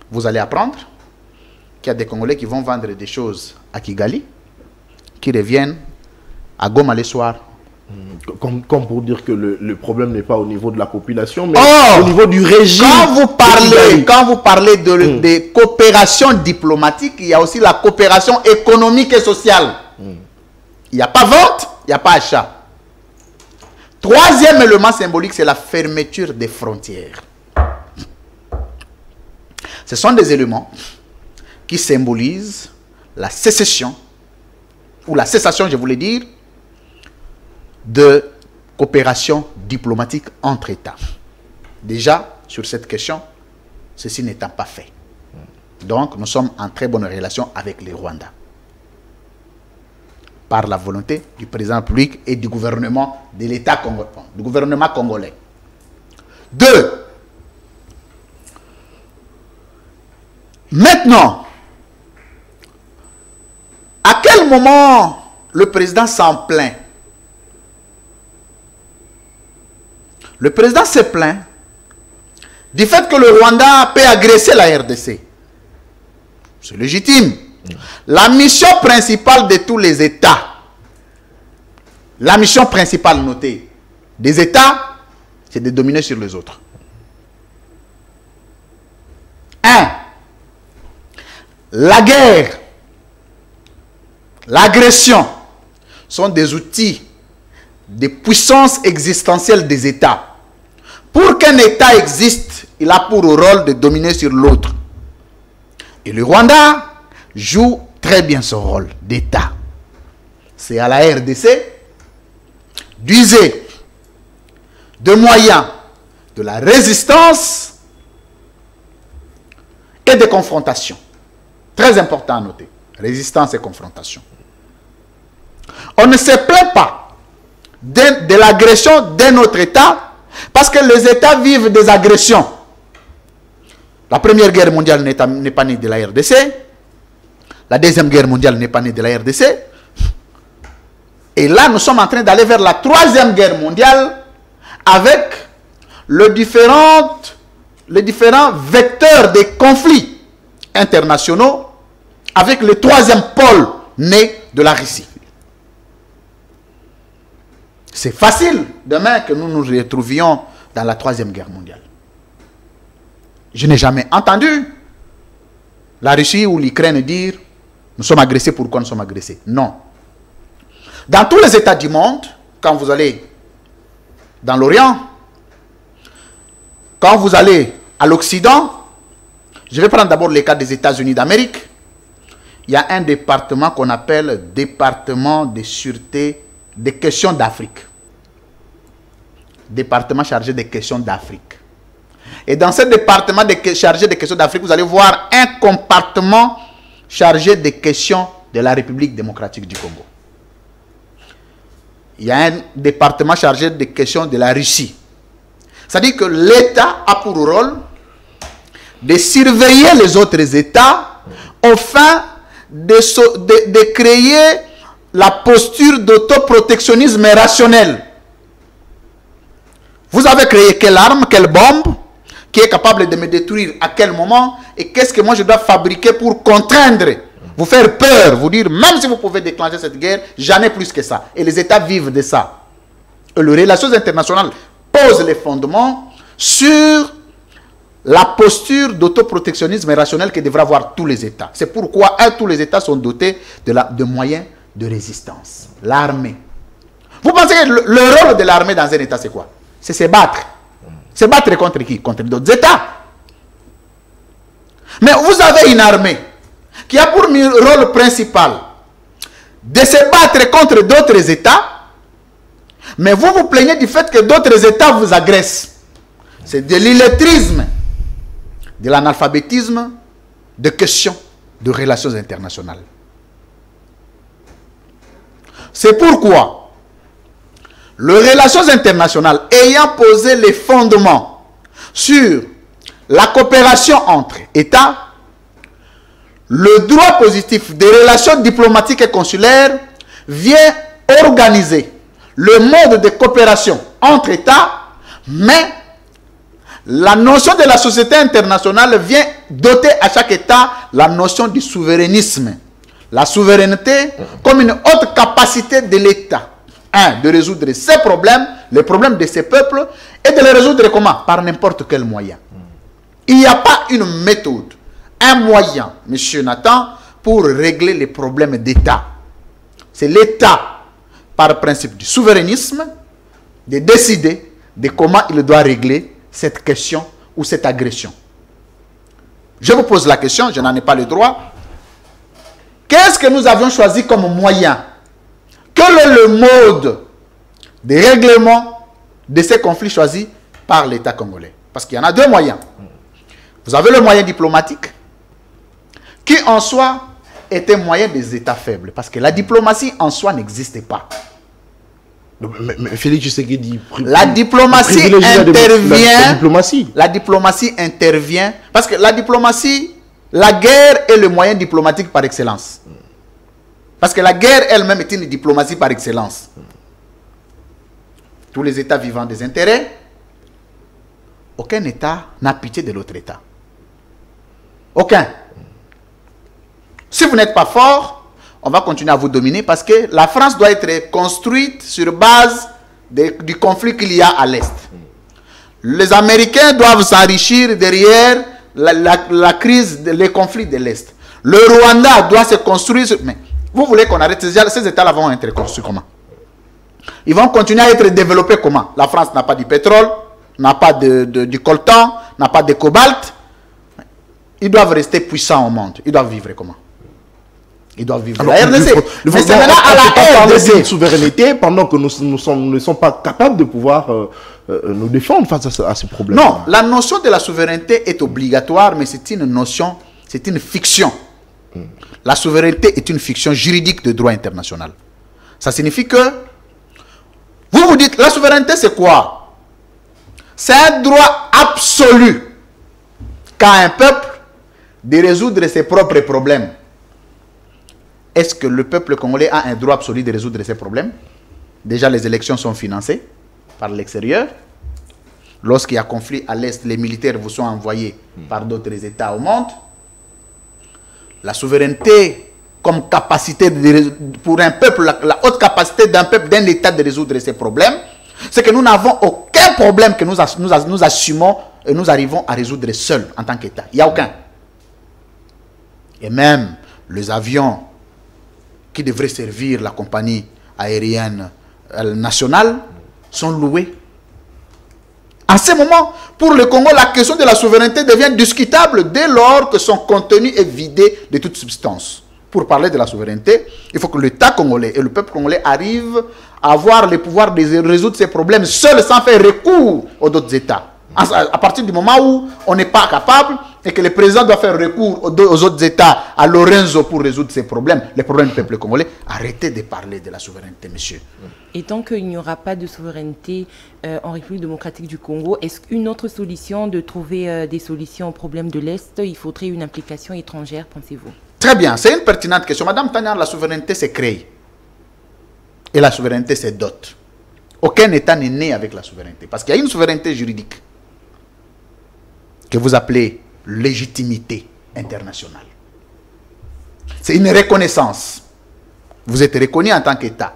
Vous allez apprendre qu'il y a des Congolais qui vont vendre des choses à Kigali, qui reviennent à Goma le soir. Comme pour dire que le problème n'est pas au niveau de la population, mais au niveau du régime. Quand vous parlez de coopération diplomatique, il y a aussi la coopération économique et sociale. Il n'y a pas vente, il n'y a pas achat. Troisième élément symbolique, c'est la fermeture des frontières. Ce sont des éléments qui symbolisent la sécession, ou la cessation, je voulais dire, de coopération diplomatique entre États. Déjà, sur cette question, ceci n'étant pas fait. Donc, nous sommes en très bonne relation avec les Rwandais. Par la volonté du président de la République et du gouvernement de l'État congolais, du gouvernement congolais. 2. Maintenant, à quel moment le président s'en plaint? Le président se plaint du fait que le Rwanda peut agresser la RDC. C'est légitime. La mission principale de tous les États, la mission principale notée des États, c'est de dominer sur les autres. 1. La guerre, l'agression sont des outils de puissance existentielle des États. Pour qu'un État existe, il a pour rôle de dominer sur l'autre. Et le Rwanda joue très bien son rôle d'État. C'est à la RDC d'user de moyens de la résistance et de confrontation. Très important à noter. Résistance et confrontation. On ne se plaint pas de l'agression d'un autre État parce que les États vivent des agressions. La Première Guerre mondiale n'est pas née de la RDC. La Deuxième Guerre mondiale n'est pas née de la RDC. Et là, nous sommes en train d'aller vers la Troisième Guerre mondiale avec les différents vecteurs des conflits internationaux, avec le troisième pôle né de la Russie. C'est facile demain que nous nous retrouvions dans la Troisième Guerre mondiale. Je n'ai jamais entendu la Russie ou l'Ukraine dire « Nous sommes agressés, pourquoi nous sommes agressés ?» Non. Dans tous les États du monde, quand vous allez dans l'Orient, quand vous allez à l'Occident, je vais prendre d'abord le cas des États-Unis d'Amérique, il y a un département qu'on appelle département de sûreté des questions d'Afrique. Département chargé des questions d'Afrique. Et dans ce département chargé des questions d'Afrique, vous allez voir un compartiment chargé des questions de la République démocratique du Congo. Il y a un département chargé des questions de la Russie. C'est-à-dire que l'État a pour rôle de surveiller les autres États afin de créer la posture d'autoprotectionnisme rationnel. Vous avez créé quelle arme, quelle bombe qui est capable de me détruire à quel moment et qu'est-ce que moi je dois fabriquer pour contraindre, vous faire peur, vous dire même si vous pouvez déclencher cette guerre, j'en ai plus que ça. Et les États vivent de ça. Et les relations internationales posent les fondements sur la posture d'autoprotectionnisme rationnel que devraient avoir tous les États. C'est pourquoi tous les États sont dotés de moyens de résistance. L'armée. Vous pensez que le rôle de l'armée dans un État, c'est quoi? C'est se battre. Se battre contre qui? Contre d'autres États. Mais vous avez une armée qui a pour rôle principal de se battre contre d'autres États, mais vous vous plaignez du fait que d'autres États vous agressent. C'est de l'illettrisme, de l'analphabétisme, de questions de relations internationales. C'est pourquoi les relations internationales ayant posé les fondements sur la coopération entre États, le droit positif des relations diplomatiques et consulaires vient organiser le mode de coopération entre États, mais la notion de la société internationale vient doter à chaque État la notion du souverainisme. La souveraineté comme une haute capacité de l'État. De résoudre ses problèmes, les problèmes de ses peuples, et de les résoudre comment? Par n'importe quel moyen. Il n'y a pas une méthode, un moyen, monsieur Nathan, pour régler les problèmes d'État. C'est l'État, par principe du souverainisme, de décider de comment il doit régler cette question ou cette agression. Je vous pose la question, je n'en ai pas le droit. Qu'est-ce que nous avions choisi comme moyen? Quel est le mode de règlement de ces conflits choisis par l'État congolais? Parce qu'il y en a deux moyens. Vous avez le moyen diplomatique, qui en soi est un moyen des États faibles. Parce que la diplomatie en soi n'existe pas. Mais Félix Tshisekedi dit... La diplomatie intervient... La diplomatie intervient... Parce que la diplomatie, la guerre est le moyen diplomatique par excellence. Parce que la guerre elle-même est une diplomatie par excellence. Tous les États vivant des intérêts, aucun État n'a pitié de l'autre État. Aucun. Si vous n'êtes pas fort, on va continuer à vous dominer parce que la France doit être construite sur base du conflit qu'il y a à l'Est. Les Américains doivent s'enrichir derrière la crise, les conflits de l'Est. Le Rwanda doit se construire sur... Mais vous voulez qu'on arrête ces États-là vont être construits comment? Ils vont continuer à être développés comment? La France n'a pas du pétrole, n'a pas du coltan, n'a pas de cobalt. Ils doivent rester puissants au monde. Ils doivent vivre comment? Ils doivent vivre la RDC. Mais c'est maintenant à la RDC. De souveraineté pendant que nous ne sommes pas capables de pouvoir nous défendre face à ce problème. Non, la notion de la souveraineté est obligatoire, mais c'est une notion c'est une fiction. La souveraineté est une fiction juridique de droit international. Ça signifie que, vous vous dites, la souveraineté c'est quoi? C'est un droit absolu qu'a un peuple de résoudre ses propres problèmes. Est-ce que le peuple congolais a un droit absolu de résoudre ses problèmes? Déjà, les élections sont financées par l'extérieur. Lorsqu'il y a conflit à l'Est, les militaires vous sont envoyés par d'autres États au monde. La souveraineté comme capacité pour un peuple, la haute capacité d'un peuple, d'un État de résoudre ses problèmes, c'est que nous n'avons aucun problème que nous assumons et nous arrivons à résoudre seuls en tant qu'État. Il n'y a aucun. Et même les avions qui devraient servir la compagnie aérienne nationale sont loués. En ce moment, pour le Congo, la question de la souveraineté devient discutable dès lors que son contenu est vidé de toute substance. Pour parler de la souveraineté, il faut que l'État congolais et le peuple congolais arrivent à avoir le pouvoir de résoudre ces problèmes seuls sans faire recours aux autres États. À partir du moment où on n'est pas capable et que le président doit faire recours aux autres États, à Lorenzo pour résoudre ces problèmes, les problèmes du peuple congolais, arrêtez de parler de la souveraineté, monsieur. Et tant qu'il n'y aura pas de souveraineté en République démocratique du Congo, est-ce qu'une autre solution de trouver des solutions aux problèmes de l'Est, il faudrait une implication étrangère, pensez-vous? Très bien, c'est une pertinente question. Madame Tanyar, la souveraineté c'est créé. Et la souveraineté c'est dot. Aucun État n'est né avec la souveraineté. Parce qu'il y a une souveraineté juridique que vous appelez légitimité internationale. C'est une reconnaissance. Vous êtes reconnu en tant qu'État.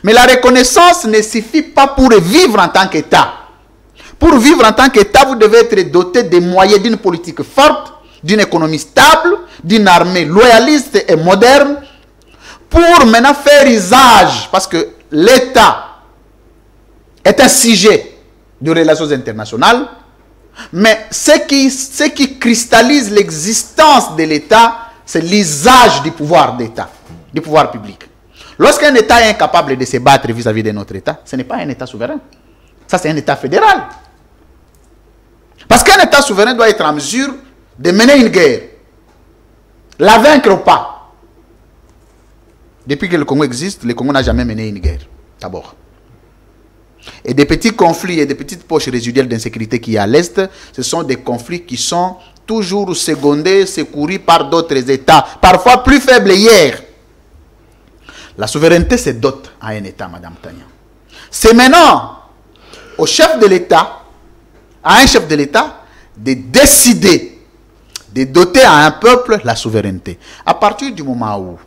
Mais la reconnaissance ne suffit pas pour vivre en tant qu'État. Pour vivre en tant qu'État, vous devez être doté des moyens d'une politique forte, d'une économie stable, d'une armée loyaliste et moderne, pour maintenant faire usage, parce que l'État est un sujet de relations internationales, mais ce qui cristallise l'existence de l'État, c'est l'usage du pouvoir d'État, du pouvoir public. Lorsqu'un État est incapable de se battre vis-à-vis de notre État, ce n'est pas un État souverain. Ça, c'est un État fédéral. Parce qu'un État souverain doit être en mesure de mener une guerre, la vaincre ou pas. Depuis que le Congo existe, le Congo n'a jamais mené une guerre, d'abord. Et des petits conflits et des petites poches résiduelles d'insécurité qu'il y a à l'Est, ce sont des conflits qui sont toujours secondés, secourus par d'autres États, parfois plus faibles hier. La souveraineté, c'est dot à un État, Madame Tanya. C'est maintenant au chef de l'État, à un chef de l'État, de décider, de doter à un peuple la souveraineté. À partir du moment où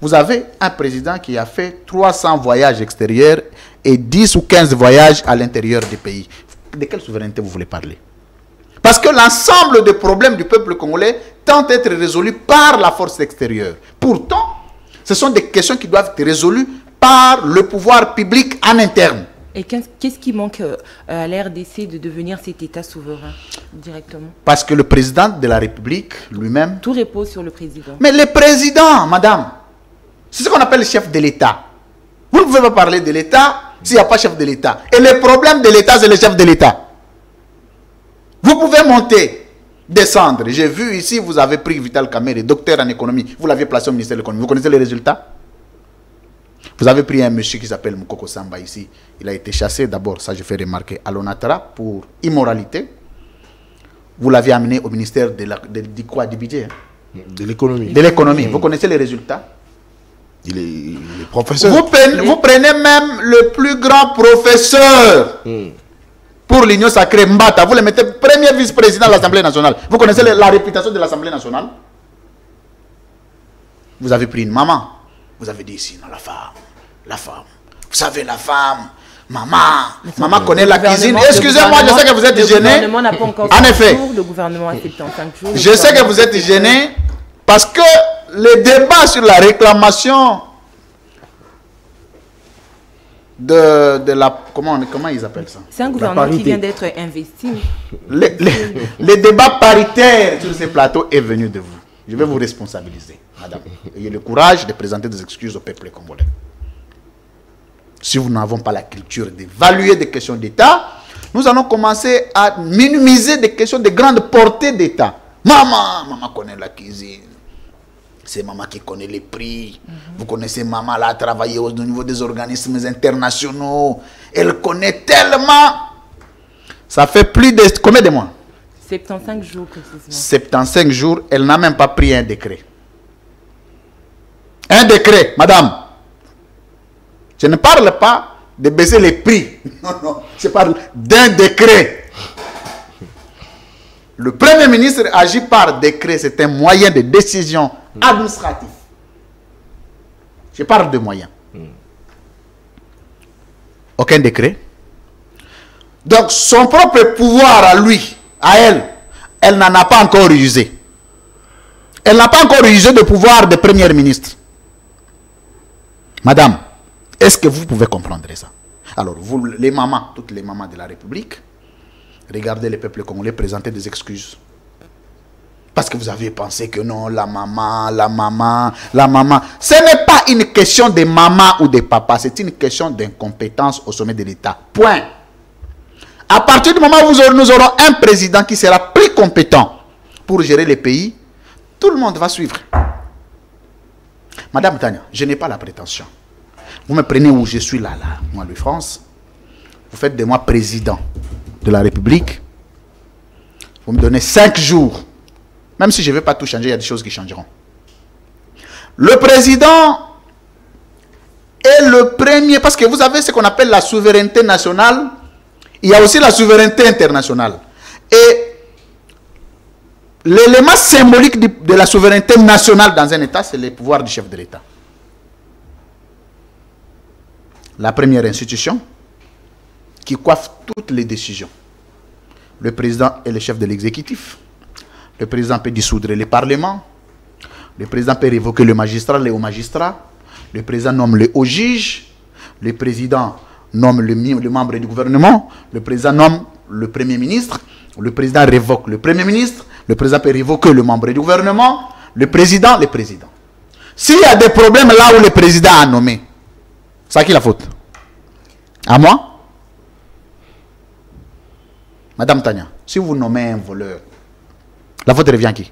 vous avez un président qui a fait 300 voyages extérieurs et 10 ou 15 voyages à l'intérieur du pays. De quelle souveraineté vous voulez parler? Parce que l'ensemble des problèmes du peuple congolais tente à être résolus par la force extérieure. Pourtant, ce sont des questions qui doivent être résolues par le pouvoir public en interne. Et qu'est-ce qui manque à la RDC de devenir cet État souverain directement? Parce que le président de la République lui-même... Tout repose sur le président. Mais le président, madame, c'est ce qu'on appelle le chef de l'État. Vous ne pouvez pas parler de l'État s'il n'y a pas chef de l'État. Et le problème de l'État, c'est le chef de l'État. Vous pouvez monter, descendre. J'ai vu ici, vous avez pris Vital Kamerhe, docteur en économie. Vous l'avez placé au ministère de l'économie. Vous connaissez les résultats? Vous avez pris un monsieur qui s'appelle Mukoko Samba ici. Il a été chassé d'abord, ça je fais remarquer, à l'ONATRA pour immoralité. Vous l'avez amené au ministère du budget. De l'économie. De l'économie. Vous connaissez les résultats? Il est professeur. Vous prenez même le plus grand professeur pour l'Union sacrée, Mbata. Vous le mettez premier vice-président de l'Assemblée nationale. Vous connaissez la réputation de l'Assemblée nationale? Vous avez pris une maman. Vous avez dit ici, non, la femme. Vous savez, la femme, maman connaît la cuisine. Excusez-moi, je sais que vous êtes gêné. Le gouvernement n'a pas encore en effet, le gouvernement a 75 jours. Je sais que vous êtes gêné parce que le débat sur la réclamation de la... Comment ils appellent ça? C'est un gouvernement qui vient d'être investi. Le débat paritaire sur ces plateaux est venu de vous. Je vais vous responsabiliser, madame. Ayez le courage de présenter des excuses au peuple congolais. Si nous n'avons pas la culture d'évaluer des questions d'État, nous allons commencer à minimiser des questions de grande portée d'État. Maman connaît la cuisine. C'est maman qui connaît les prix. Vous connaissez maman, elle a travaillé au niveau des organismes internationaux. Elle connaît tellement. Ça fait plus de combien de mois? 75 jours précisément. 75 jours, elle n'a même pas pris un décret. Un décret, madame. Je ne parle pas de baisser les prix. Non, non. Je parle d'un décret. Le Premier ministre agit par décret. C'est un moyen de décision administratif. Je parle de moyens. Aucun décret. Donc, son propre pouvoir à lui, à elle, elle n'en a pas encore usé. Elle n'a pas encore usé de pouvoir de Premier ministre. Madame, est-ce que vous pouvez comprendre ça? Alors, vous, les mamans, toutes les mamans de la République, regardez le peuple congolais présenter des excuses. Parce que vous avez pensé que non, la maman. Ce n'est pas une question de maman ou de papa, c'est une question d'incompétence au sommet de l'État. Point. À partir du moment où nous aurons un président qui sera plus compétent pour gérer les pays, tout le monde va suivre. Madame Tania, je n'ai pas la prétention. Vous me prenez où je suis là, moi, Louis France. Vous faites de moi président de la République. Vous me donnez 5 jours. Même si je ne vais pas tout changer, il y a des choses qui changeront. Le président est le premier, parce que vous avez ce qu'on appelle la souveraineté nationale. Il y a aussi la souveraineté internationale. Et l'élément symbolique de la souveraineté nationale dans un État, c'est le pouvoir du chef de l'État. La première institution qui coiffe toutes les décisions. Le président est le chef de l'exécutif. Le président peut dissoudre les parlements. Le président peut révoquer le magistrat, les hauts magistrats. Le président nomme les hauts juges. Le président nomme le membre du gouvernement. Le président nomme le premier ministre. Le président révoque le premier ministre. Le président peut révoquer le membre du gouvernement. Le président. S'il y a des problèmes là où le président a nommé, c'est à qui la faute? À moi? Madame Tania, si vous nommez un voleur, la faute revient à qui?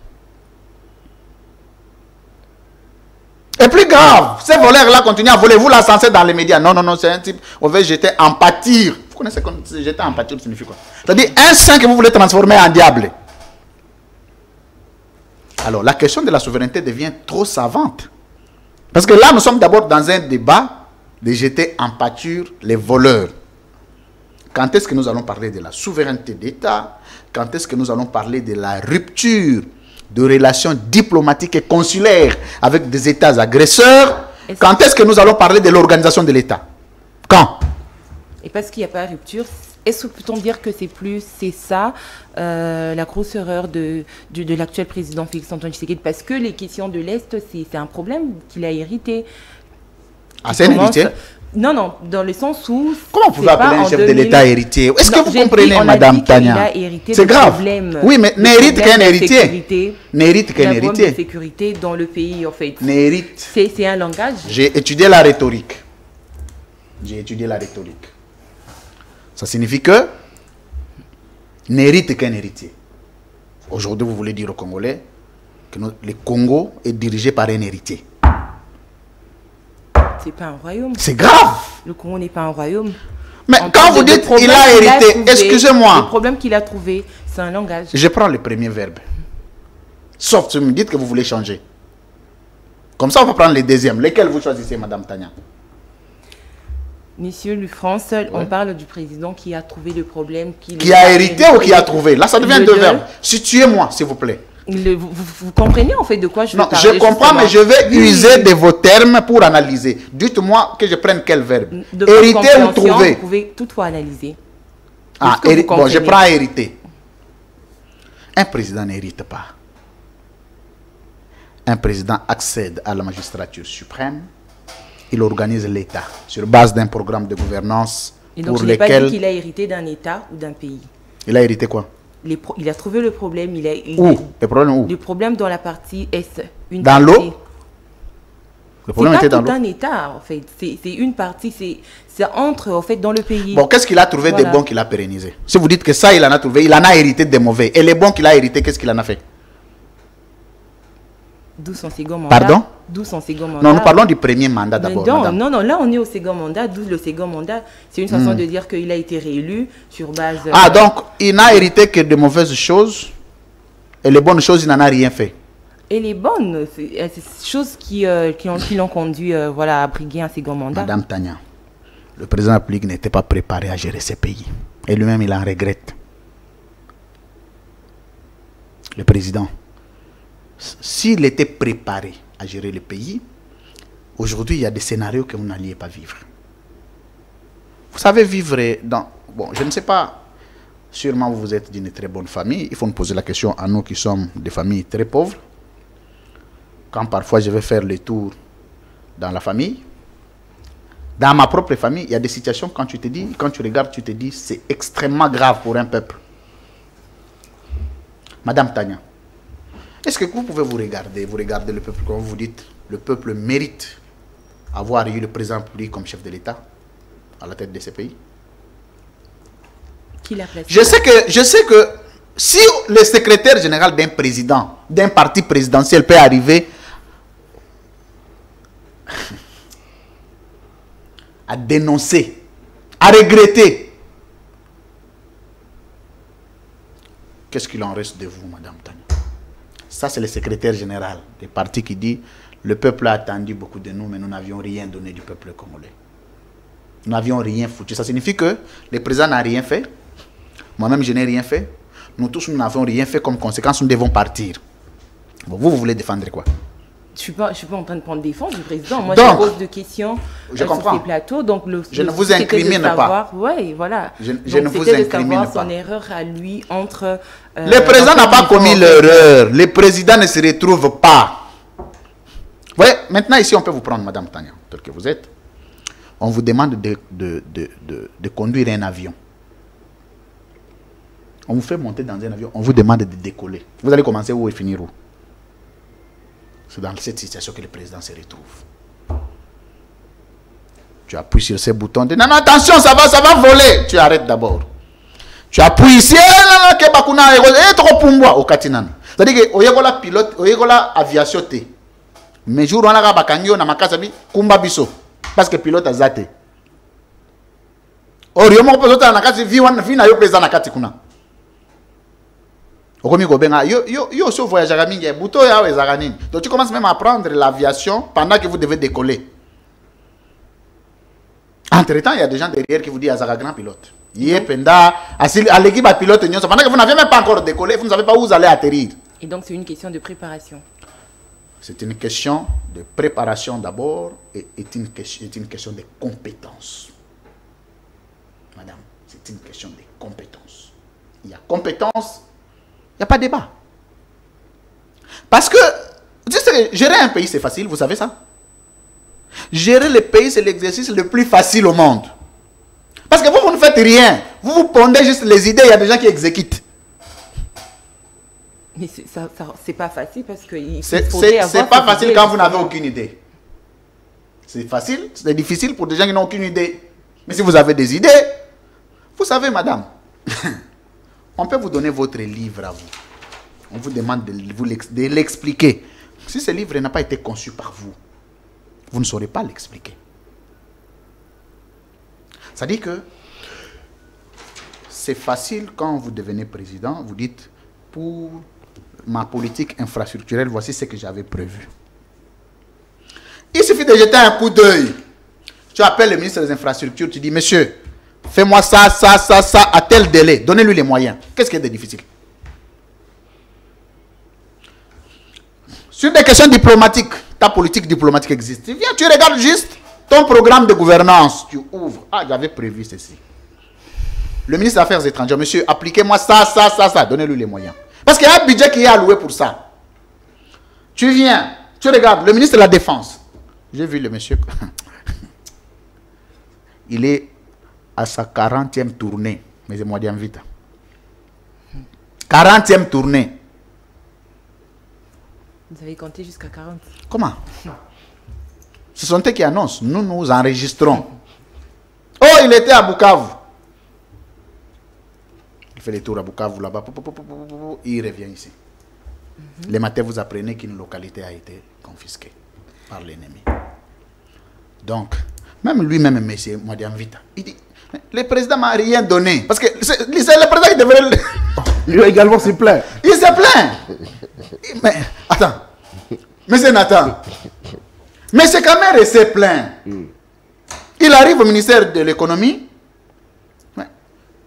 Et plus grave, ces voleurs-là continuent à voler. Vous la censez dans les médias. Non, non, non, c'est un type. On veut jeter en pâture. Vous connaissez jeter en pâture signifie quoi? C'est-à-dire un saint que vous voulez transformer en diable. Alors, la question de la souveraineté devient trop savante. Parce que là, nous sommes d'abord dans un débat de jeter en pâture les voleurs. Quand est-ce que nous allons parler de la souveraineté d'État? Quand est-ce que nous allons parler de la rupture de relations diplomatiques et consulaires avec des États agresseurs? Quand est-ce que nous allons parler de l'organisation de l'État? Quand? Et parce qu'il n'y a pas de rupture, est-ce que peut-on dire que c'est ça la grosse erreur de l'actuel président Félix-Antoine Tshisekedi? Parce que les questions de l'Est, c'est un problème qu'il a hérité. Ah, c'est un héritier? Non, non, dans le sens où... Comment vous pouvez appeler un chef de l'État héritier? Est-ce que vous comprenez, Madame Tania? C'est grave. Oui, mais n'hérite qu'un héritier. N'hérite qu'un héritier. De sécurité dans le pays, en fait. N'hérite. C'est un langage. J'ai étudié la rhétorique. Ça signifie que n'hérite qu'un héritier. Aujourd'hui, vous voulez dire aux Congolais que le Congo est dirigé par un héritier. C'est pas un royaume. C'est grave. Le Congo n'est pas un royaume. Mais quand vous dites il a hérité, excusez-moi. Le problème qu'il a trouvé, c'est un langage. Je prends le premier verbe. Sauf si vous me dites que vous voulez changer. Comme ça, on va prendre les deuxièmes. Lesquels vous choisissez, Madame Tania? Monsieur Lufrance, on parle du président qui a trouvé le problème. Qui a hérité ou qui a trouvé? Là, ça devient deux verbes. Situez-moi, s'il vous plaît. Vous comprenez en fait de quoi je veux parler? Je comprends, mais je vais user de vos termes pour analyser. Dites-moi que je prenne quel verbe. Hériter ou trouver? Vous pouvez toutefois analyser. Ah, bon, je prends hériter. Un président n'hérite pas. Un président accède à la magistrature suprême. Il organise l'État sur base d'un programme de gouvernance. Et donc, je n'ai pas dit qu'il a hérité d'un État ou d'un pays. Il a hérité quoi? Il a trouvé le problème. Où? Le problème où? Le problème dans la partie Est. Dans l'eau? Le problème était dans l'eau. C'est pas tout un État, en fait. C'est une partie. C'est entre, en fait, dans le pays. Bon, qu'est-ce qu'il a trouvé de bon qu'il a pérennisé? Si vous dites que ça, il en a trouvé, il en a hérité des mauvais. Et les bons qu'il a hérité, qu'est-ce qu'il en a fait? D'où son second mandat. Pardon? D'où son second mandat. Non, nous parlons du premier mandat d'abord. Non, là on est au second mandat. D'où le second mandat. C'est une façon de dire qu'il a été réélu sur base... Ah, donc il n'a hérité que de mauvaises choses et les bonnes choses, il n'en a rien fait. Et les bonnes, c'est choses qui l'ont conduit voilà, à briguer un second mandat. Madame Tania, le président de la République n'était pas préparé à gérer ces pays. Et lui-même, il en regrette. Le président, s'il était préparé à gérer le pays, aujourd'hui, il y a des scénarios que vous n'alliez pas vivre. Vous savez vivre dans... Bon, je ne sais pas, sûrement vous êtes d'une très bonne famille. Il faut nous poser la question à nous qui sommes des familles très pauvres. Quand parfois je vais faire le tour dans la famille, dans ma propre famille, il y a des situations quand tu te dis, quand tu regardes, tu te dis, c'est extrêmement grave pour un peuple. Madame Tania, est-ce que vous pouvez vous regardez le peuple, comme vous dites, le peuple mérite avoir eu le président public comme chef de l'État à la tête de ce pays? Qui l'a placé? Je sais que si le secrétaire général d'un président, d'un parti présidentiel peut arriver à dénoncer, à regretter, qu'est-ce qu'il en reste de vous, Madame Tania? Ça, c'est le secrétaire général des partis qui dit le peuple a attendu beaucoup de nous, mais nous n'avions rien donné du peuple congolais. Nous n'avions rien foutu. Ça signifie que le président n'a rien fait. Moi-même, je n'ai rien fait. Nous tous, nous n'avons rien fait. Comme conséquence, nous devons partir. Bon, vous voulez défendre quoi? Je ne suis pas en train de prendre défense du président. Moi, donc, je pose des questions sur ces plateaux. Donc, je ne vous incrimine pas. Oui, voilà. Je ne vous incrimine pas. Son erreur à lui entre... le président n'a pas commis l'erreur. Le président ne se retrouve pas. Vous voyez, maintenant, ici, on peut vous prendre, Madame Tania, tel que vous êtes. On vous demande de conduire un avion. On vous fait monter dans un avion. On vous demande de décoller. Vous allez commencer où et finir où? C'est dans cette situation que le président se retrouve. Tu appuies sur ces boutons. Non, non, attention, ça va voler. Tu arrêtes d'abord. Tu appuies ici. Au Katinan. C'est-à-dire que oyegola pilote, oyegola aviation te. Mais jour on a rabakanyo na makasabi kumba biso parce que pilote a zate. Or yo mo pozota na kasi vi na yo président na kati kuna. Yo so voyage à mingi bouton ya ezaka nini. Donc tu commences même à apprendre l'aviation pendant que vous devez décoller. Entre-temps, il y a des gens derrière qui vous disent azaka grand pilote. Yé penda à l'équipe à pilote pendant que vous n'avez même pas encore décollé, vous ne savez pas où vous allez atterrir. Et donc c'est une question de préparation. C'est une question de préparation d'abord et est une question de compétence. Madame, c'est une question de compétence. Il y a compétence, il n'y a pas de débat. Parce que, gérer un pays, c'est facile, vous savez ça? Gérer le pays, c'est l'exercice le plus facile au monde. Parce que vous ne faites rien. Vous pondez juste les idées, il y a des gens qui exécutent. Mais c'est pas facile parce que... C'est pas facile quand vous n'avez aucune idée. C'est facile, c'est difficile pour des gens qui n'ont aucune idée. Mais si vous avez des idées, vous savez, madame, on peut vous donner votre livre à vous. On vous demande de l'expliquer. Si ce livre n'a pas été conçu par vous, vous ne saurez pas l'expliquer. Ça dit que c'est facile quand vous devenez président, vous dites, pour ma politique infrastructurelle, voici ce que j'avais prévu. Il suffit de jeter un coup d'œil. Tu appelles le ministre des Infrastructures, tu dis, monsieur, fais-moi ça, à tel délai. Donnez-lui les moyens. Qu'est-ce qui est de difficile? Sur des questions diplomatiques, ta politique diplomatique existe. Tu viens, tu regardes juste ton programme de gouvernance. Tu ouvres. Ah, j'avais prévu ceci. Le ministre des Affaires étrangères, monsieur, appliquez-moi ça. Donnez-lui les moyens. Parce qu'il y a un budget qui est alloué pour ça. Tu viens, tu regardes, le ministre de la Défense. J'ai vu le monsieur. Il est à sa 40e tournée. Mais c'est moi qui invite. 40e tournée. Vous avez compté jusqu'à 40. Comment? Ce sont eux qui annoncent. Nous, nous enregistrons. Oh, il était à Bukavu. Il fait les tours à Bukavu là-bas. Il revient ici. Les matins, vous apprenez qu'une localité a été confisquée par l'ennemi. Donc, même lui-même, monsieur Modiam Vita, il dit, le président m'a rien donné. Parce que c'est le président qui devrait... Lui également s'est plaint. Il s'est plaint. Mais, attends. Monsieur Nathan. Monsieur Kamere s'est plaint. Il arrive au ministère de l'économie.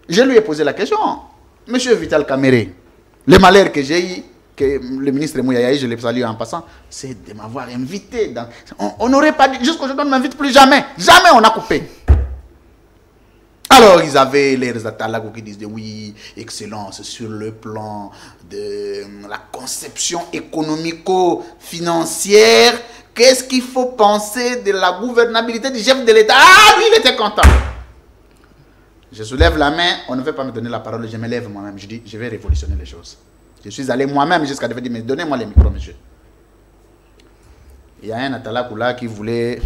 Je lui ai posé la question. Monsieur Vital Kamere, le malheur que j'ai eu, que le ministre Mouyayaï, je l'ai salué en passant, c'est de m'avoir invité. On n'aurait pas dit, jusqu'aujourd'hui, on ne m'invite plus jamais. Jamais on a coupé. Alors, ils avaient les Atalago qui disaient oui, excellence sur le plan de la conception économico-financière. Qu'est-ce qu'il faut penser de la gouvernabilité du chef de l'État? Ah, lui, il était content. Je soulève la main, on ne veut pas me donner la parole, je me lève moi-même. Je dis, je vais révolutionner les choses. Je suis allé moi-même jusqu'à dire, mais donnez-moi les micros, monsieur. Il y a un Atalago là qui voulait...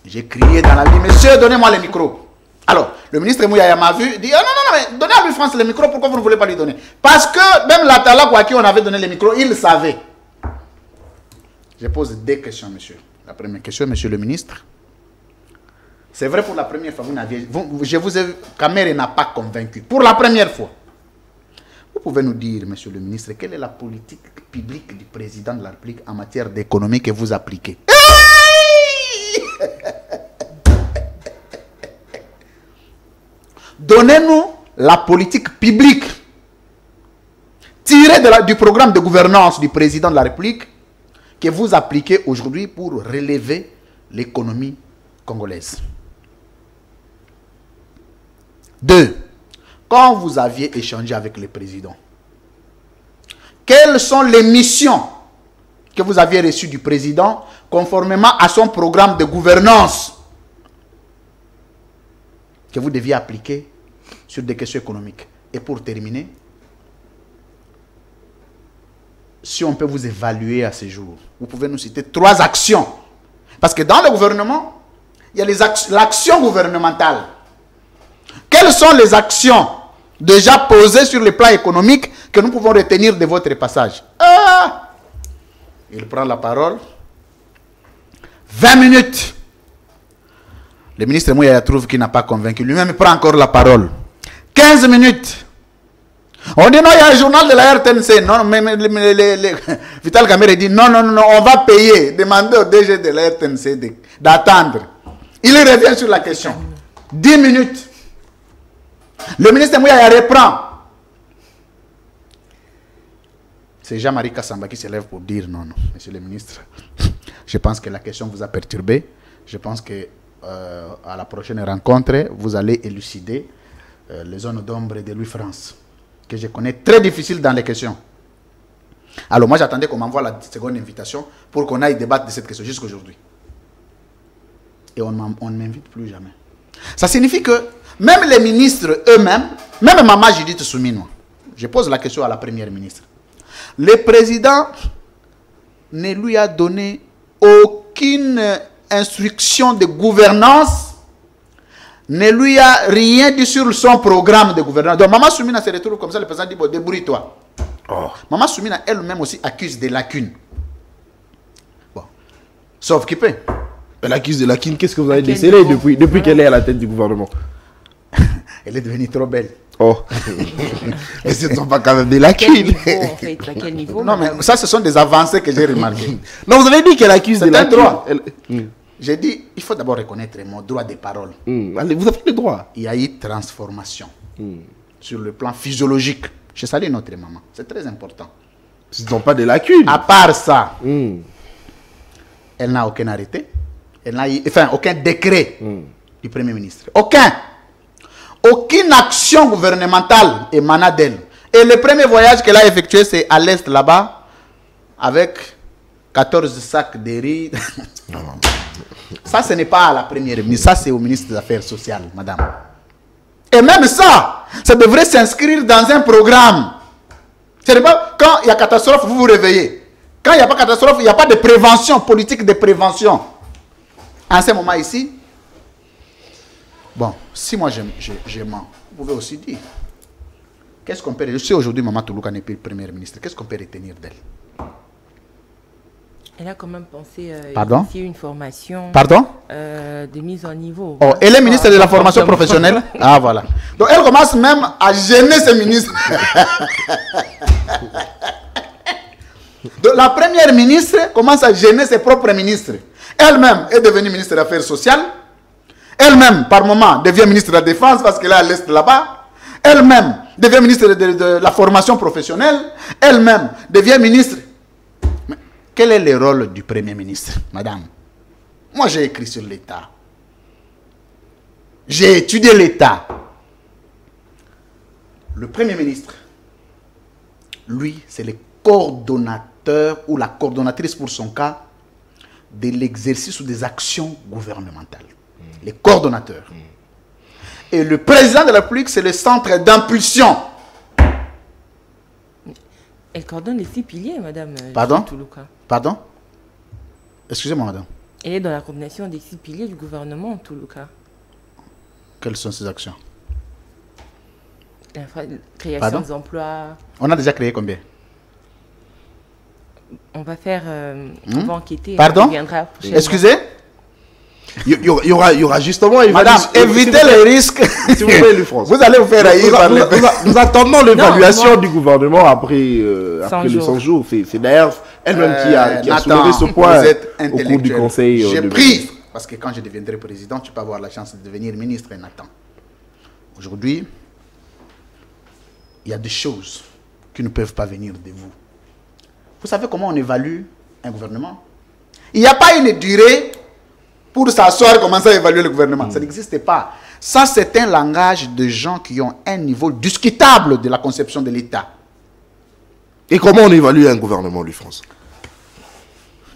J'ai crié dans la vie, monsieur, donnez-moi les micros. Alors, le ministre Mouyaya m'a vu, dit, oh, non, mais donnez à lui France les micros, pourquoi vous ne voulez pas lui donner? Parce que même l'Atalago à qui on avait donné les micros, il le savait. Je pose deux questions, monsieur. La première question, monsieur le ministre. C'est vrai, pour la première fois, Kamere n'a pas convaincu. Pour la première fois. Vous pouvez nous dire, monsieur le ministre, quelle est la politique publique du président de la République en matière d'économie que vous appliquez? Donnez-nous la politique publique tirée du programme de gouvernance du président de la République que vous appliquez aujourd'hui pour relever l'économie congolaise. 2. Quand vous aviez échangé avec le président, quelles sont les missions que vous aviez reçues du président conformément à son programme de gouvernance que vous deviez appliquer sur des questions économiques? Et pour terminer, si on peut vous évaluer à ce jour, vous pouvez nous citer 3 actions. Parce que dans le gouvernement, il y a l'action gouvernementale. Quelles sont les actions déjà posées sur le plan économique que nous pouvons retenir de votre passage? Il prend la parole. 20 minutes. Le ministre Mouyaya trouve qu'il n'a pas convaincu. Lui-même prend encore la parole. 15 minutes. On dit non, il y a un journal de la RTNC. Non, mais Vital Kamere dit non, on va payer. Demandez au DG de la RTNC d'attendre. Il revient sur la question. 10 minutes. Le ministre Mouyaya reprend. C'est Jean-Marie Kassamba qui se lève pour dire non, monsieur le ministre. Je pense que la question vous a perturbé. Je pense que à la prochaine rencontre, vous allez élucider les zones d'ombre de Louis-France, que je connais très difficile dans les questions. Alors moi j'attendais qu'on m'envoie la seconde invitation pour qu'on aille débattre de cette question jusqu'aujourd'hui. Et on ne m'invite plus jamais. Ça signifie que même les ministres eux-mêmes, même Maman Judith Souminoua, je pose la question à la première ministre, le président ne lui a donné aucune instruction de gouvernance, ne lui a rien dit sur son programme de gouvernance. Donc Maman Soumina se retrouve comme ça, le président dit bon, débrouille-toi. Maman Soumina elle-même aussi accuse des lacunes. Bon. Sauf qu'il peut. Elle accuse de lacunes, qu'est-ce que vous avez décelé depuis qu'elle est à la tête du gouvernement? Elle est devenue trop belle. Et ce ne sont pas quand même des lacunes. À quel niveau? Non, mais ça, ce sont des avancées que j'ai remarquées. Non, vous avez dit qu'elle accuse de lacunes. Droit. J'ai dit, il faut d'abord reconnaître mon droit de parole. Allez, vous avez le droit. Il y a eu transformation sur le plan physiologique. Je salue notre maman. C'est très important. Ce ne sont pas des lacunes. À part ça, elle n'a aucun arrêté. Elle n'a aucun décret du Premier ministre. Aucune action gouvernementale émana d'elle. Et le premier voyage qu'elle a effectué, c'est à l'Est, là-bas, avec 14 sacs de riz. Ça, ce n'est pas à la première ministre. Ça, c'est au ministre des Affaires sociales, madame. Et même ça devrait s'inscrire dans un programme. C'est pas quand il y a catastrophe, vous vous réveillez. Quand il n'y a pas catastrophe, il n'y a pas de prévention, politique de prévention. En ce moment ici, bon, si moi je mens, vous pouvez aussi dire. Qu'est-ce qu'on peut... Je sais aujourd'hui, Maman Toulouka n'est plus première ministre. Qu'est-ce qu'on peut retenir d'elle? Elle a quand même pensé Pardon? initier une formation de mise en niveau. Oh, elle est ministre de la formation professionnelle. Ah, voilà. Donc, elle commence même à gêner ses ministres. Donc, la première ministre commence à gêner ses propres ministres. Elle-même est devenue ministre des Affaires sociales. Elle-même, par moment, devient ministre de la Défense parce qu'elle est à l'Est là-bas. Elle-même devient ministre de la formation professionnelle. Elle-même devient ministre... Quel est le rôle du Premier ministre, madame? Moi, j'ai écrit sur l'État. J'ai étudié l'État. Le Premier ministre, lui, c'est le coordonnateur ou la coordonnatrice pour son cas de l'exercice ou des actions gouvernementales. Les coordonnateurs. Et le président de la République, c'est le centre d'impulsion. Elle coordonne les 6 piliers, madame. Pardon? Toulouka. Pardon? Excusez-moi, madame. Elle est dans la coordination des 6 piliers du gouvernement Toulouka. Quelles sont ces actions? La création d'emplois. On a déjà créé combien? On va faire... on va enquêter. Pardon? Excusez? Il y aura justement... Madame, évitez les risques. S'il vous plaît, Louis-France. Vous allez vous faire haïr. Nous attendons l'évaluation du gouvernement après les 100 jours. C'est d'ailleurs elle-même qui a soulevé ce point au cours du conseil. J'ai pris, parce que quand je deviendrai président, tu peux avoir la chance de devenir ministre, Nathan. Aujourd'hui, il y a des choses qui ne peuvent pas venir de vous. Vous savez comment on évalue un gouvernement? Il n'y a pas une durée pour s'asseoir et commencer à évaluer le gouvernement. Ça n'existe pas. Ça, c'est un langage de gens qui ont un niveau discutable de la conception de l'État. Et comment on évalue un gouvernement, Louis-France?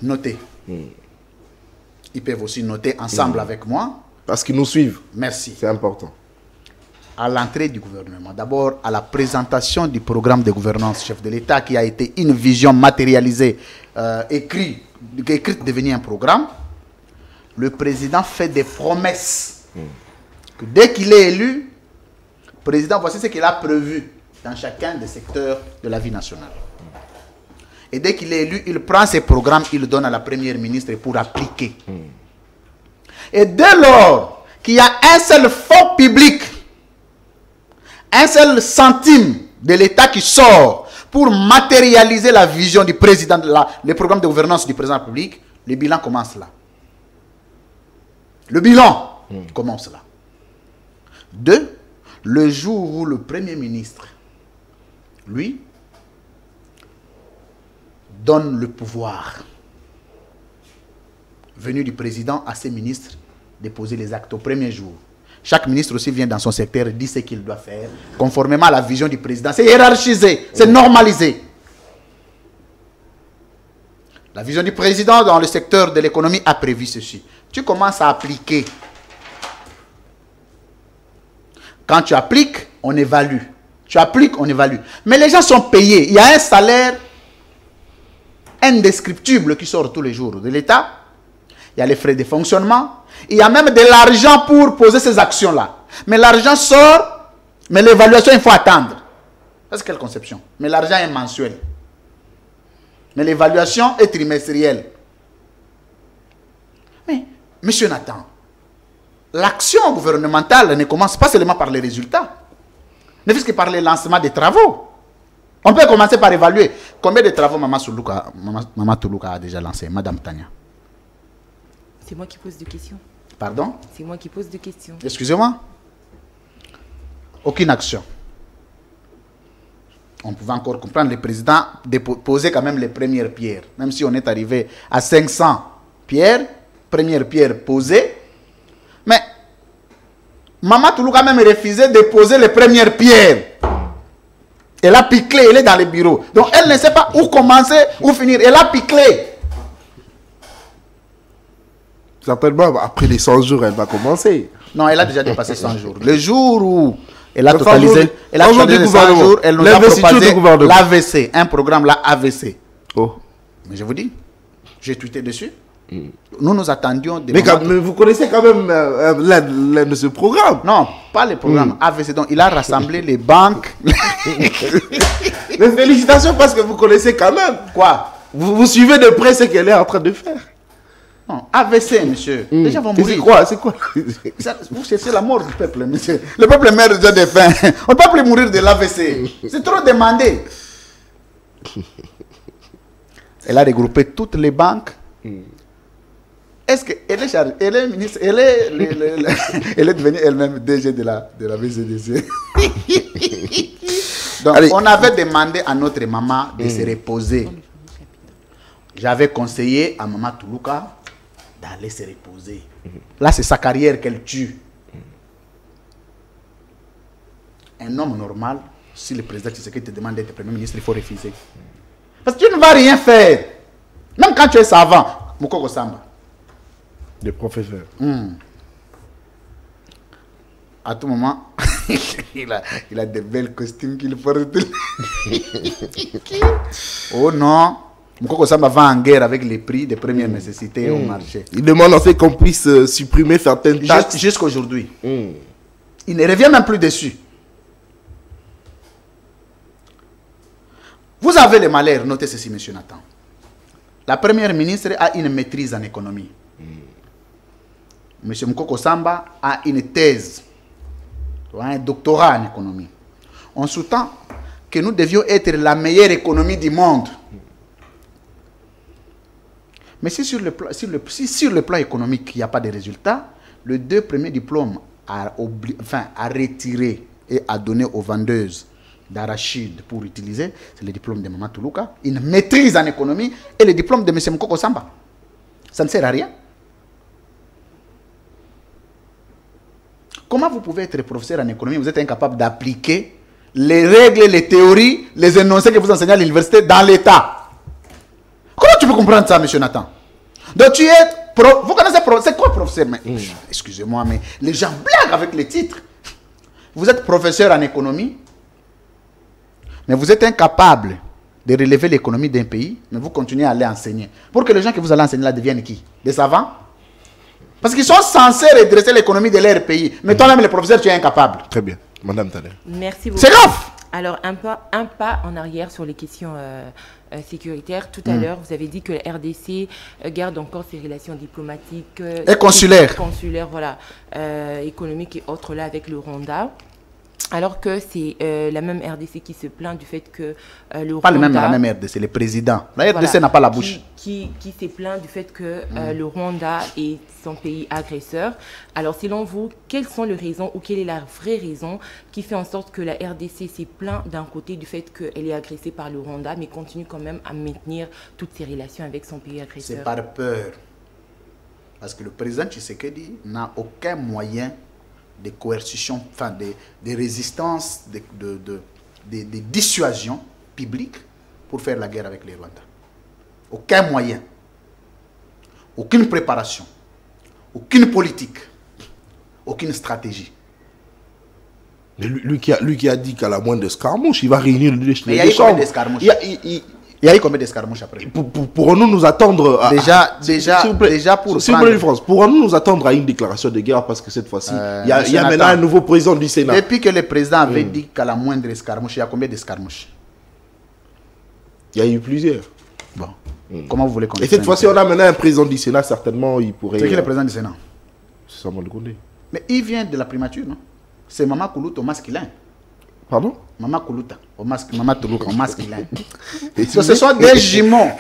Notez. Ils peuvent aussi noter ensemble avec moi. Parce qu'ils nous suivent. Merci. C'est important. À l'entrée du gouvernement, d'abord à la présentation du programme de gouvernance chef de l'État qui a été une vision matérialisée, écrite devenir un programme. Le président fait des promesses. Que dès qu'il est élu, le président, voici ce qu'il a prévu dans chacun des secteurs de la vie nationale. Et dès qu'il est élu, il prend ses programmes, il le donne à la première ministre pour appliquer. Et dès lors qu'il y a un seul fonds public, un seul centime de l'État qui sort pour matérialiser la vision du président, le programme de gouvernance du président de la République, le bilan commence là. Le bilan commence là. 2, le jour où le Premier ministre, lui, donne le pouvoir venu du président à ses ministres de poser les actes au premier jour. Chaque ministre aussi vient dans son secteur et dit ce qu'il doit faire, conformément à la vision du président. C'est hiérarchisé, c'est normalisé. La vision du président dans le secteur de l'économie a prévu ceci. Tu commences à appliquer. Quand tu appliques, on évalue. Tu appliques, on évalue. Mais les gens sont payés. Il y a un salaire indescriptible qui sort tous les jours de l'État. Il y a les frais de fonctionnement. Il y a même de l'argent pour poser ces actions-là. Mais l'argent sort, mais l'évaluation, il faut attendre. C'est quelle conception? Mais l'argent est mensuel. Mais l'évaluation est trimestrielle. Mais, monsieur Nathan, l'action gouvernementale ne commence pas seulement par les résultats, ne fût-ce que par le lancement des travaux. On peut commencer par évaluer combien de travaux Maman Toulouka a déjà lancé, Madame Tania. C'est moi qui pose des questions. Pardon? C'est moi qui pose des questions. Excusez-moi. Aucune action. On pouvait encore comprendre, le président poser quand même les premières pierres. Même si on est arrivé à 500 pierres, première pierre posée. Mais Maman Toulouka a même refusé de poser les premières pierres. Elle a piclé, elle est dans le bureau. Donc elle ne sait pas où commencer, où finir. Elle a piclé. Certainement, après les 100 jours, elle va commencer. Non, elle a déjà dépassé 100 jours. Le jour où elle a totalisé, elle a totalisé 100 jours, elle nous a proposé l'AVC, un programme, la AVC. Oh. Mais je vous dis, j'ai tweeté dessus. Nous nous attendions des mais vous connaissez quand même l'un de ce programme. Non, pas le programme AVC. Donc, il a rassemblé les banques. Mais félicitations parce que vous connaissez quand même. Quoi? Vous suivez de près ce qu'elle est en train de faire. Non, AVC, monsieur. Les gens vont mourir. C'est quoi? Vous cherchez la mort du peuple, monsieur. Le peuple meurt déjà de faim. On ne peut plus mourir de l'AVC. C'est trop demandé. Elle a regroupé toutes les banques. Est-ce qu'elle est chargée? Elle est ministre. Elle est devenue elle-même DG de la BCDC. Donc, allez. On avait demandé à notre maman de se reposer. J'avais conseillé à maman Toulouka d'aller se reposer. Là, c'est sa carrière qu'elle tue. Un homme normal, si le président Tshisekedi te demande d'être premier ministre, il faut refuser. Parce que tu ne vas rien faire. Même quand tu es savant, Moukoko Samba. Des professeurs. À tout moment, il a des belles costumes qu'il porte. Oh non, Moukoko Samba va en guerre avec les prix des premières nécessités au marché. Il demande en fait qu'on puisse supprimer certaines taxes. Jusqu'aujourd'hui. Il ne revient même plus dessus. Vous avez le malheur, notez ceci, monsieur Nathan. La première ministre a une maîtrise en économie. Monsieur Moukoko Samba a une thèse, un doctorat en économie. On sous-tend que nous devions être la meilleure économie du monde. Mais si sur le plan économique, il n'y a pas de résultat, les 2 premiers diplômes à retirer et à donner aux vendeuses d'arachide pour utiliser, c'est le diplôme de Maman Toulouka, une maîtrise en économie, et le diplôme de M. Moukoko Samba. Ça ne sert à rien. Comment vous pouvez être professeur en économie, vous êtes incapable d'appliquer les règles, les théories, les énoncés que vous enseignez à l'université dans l'État? Comment tu peux comprendre ça, M. Nathan? Donc tu es... Vous connaissez... C'est quoi professeur? Excusez-moi, mais les gens blaguent avec les titres. Vous êtes professeur en économie, mais vous êtes incapable de relever l'économie d'un pays, mais vous continuez à aller enseigner. Pour que les gens que vous allez enseigner là deviennent qui? Des savants? Parce qu'ils sont censés redresser l'économie de leur pays. Mais toi-même, le professeur, tu es incapable. Très bien. Madame Thaler. Merci beaucoup. C'est grave. Alors, un pas en arrière sur les questions sécuritaires. Tout à l'heure, vous avez dit que la RDC garde encore ses relations diplomatiques et consulaires. Voilà, économiques et autres là avec le Rwanda. Alors que c'est la même RDC qui se plaint du fait que le Rwanda... Pas la même RDC, le président. La RDC n'a pas la bouche. Qui se plaint du fait que le Rwanda est son pays agresseur. Alors, selon vous, quelles sont les raisons ou quelle est la vraie raison qui fait en sorte que la RDC s'est plaint d'un côté du fait qu'elle est agressée par le Rwanda, mais continue quand même à maintenir toutes ses relations avec son pays agresseur? C'est par peur. Parce que le président Tshisekedi n'a aucun moyen de coercition, enfin de résistance, de dissuasion publique pour faire la guerre avec les Rwandais. Aucun moyen, aucune préparation, aucune politique, aucune stratégie. Mais lui qui a dit qu'à la moindre escarmouche, il va réunir les Mais il y a eu combien d'escarmouches? Il y a eu combien d'escarmouches après? Pourrons-nous nous attendre à... Déjà pour France, pourrons-nous nous attendre à une déclaration de guerre parce que cette fois-ci, il y a maintenant un nouveau président du Sénat. Depuis que le président avait dit qu'à la moindre escarmouche, il y a combien d'escarmouches? Il y a eu plusieurs. Bon. Comment vous voulez qu'on... Et cette fois-ci, on a maintenant un président du Sénat, certainement, il pourrait... C'est qui le président du Sénat? C'est Samuel Koundé. Mais il vient de la primature, non? C'est Maman Koulouta au masculin. Pardon? Maman Koulouta, Maman Toulouka au masculin. Ce sont des jumeaux.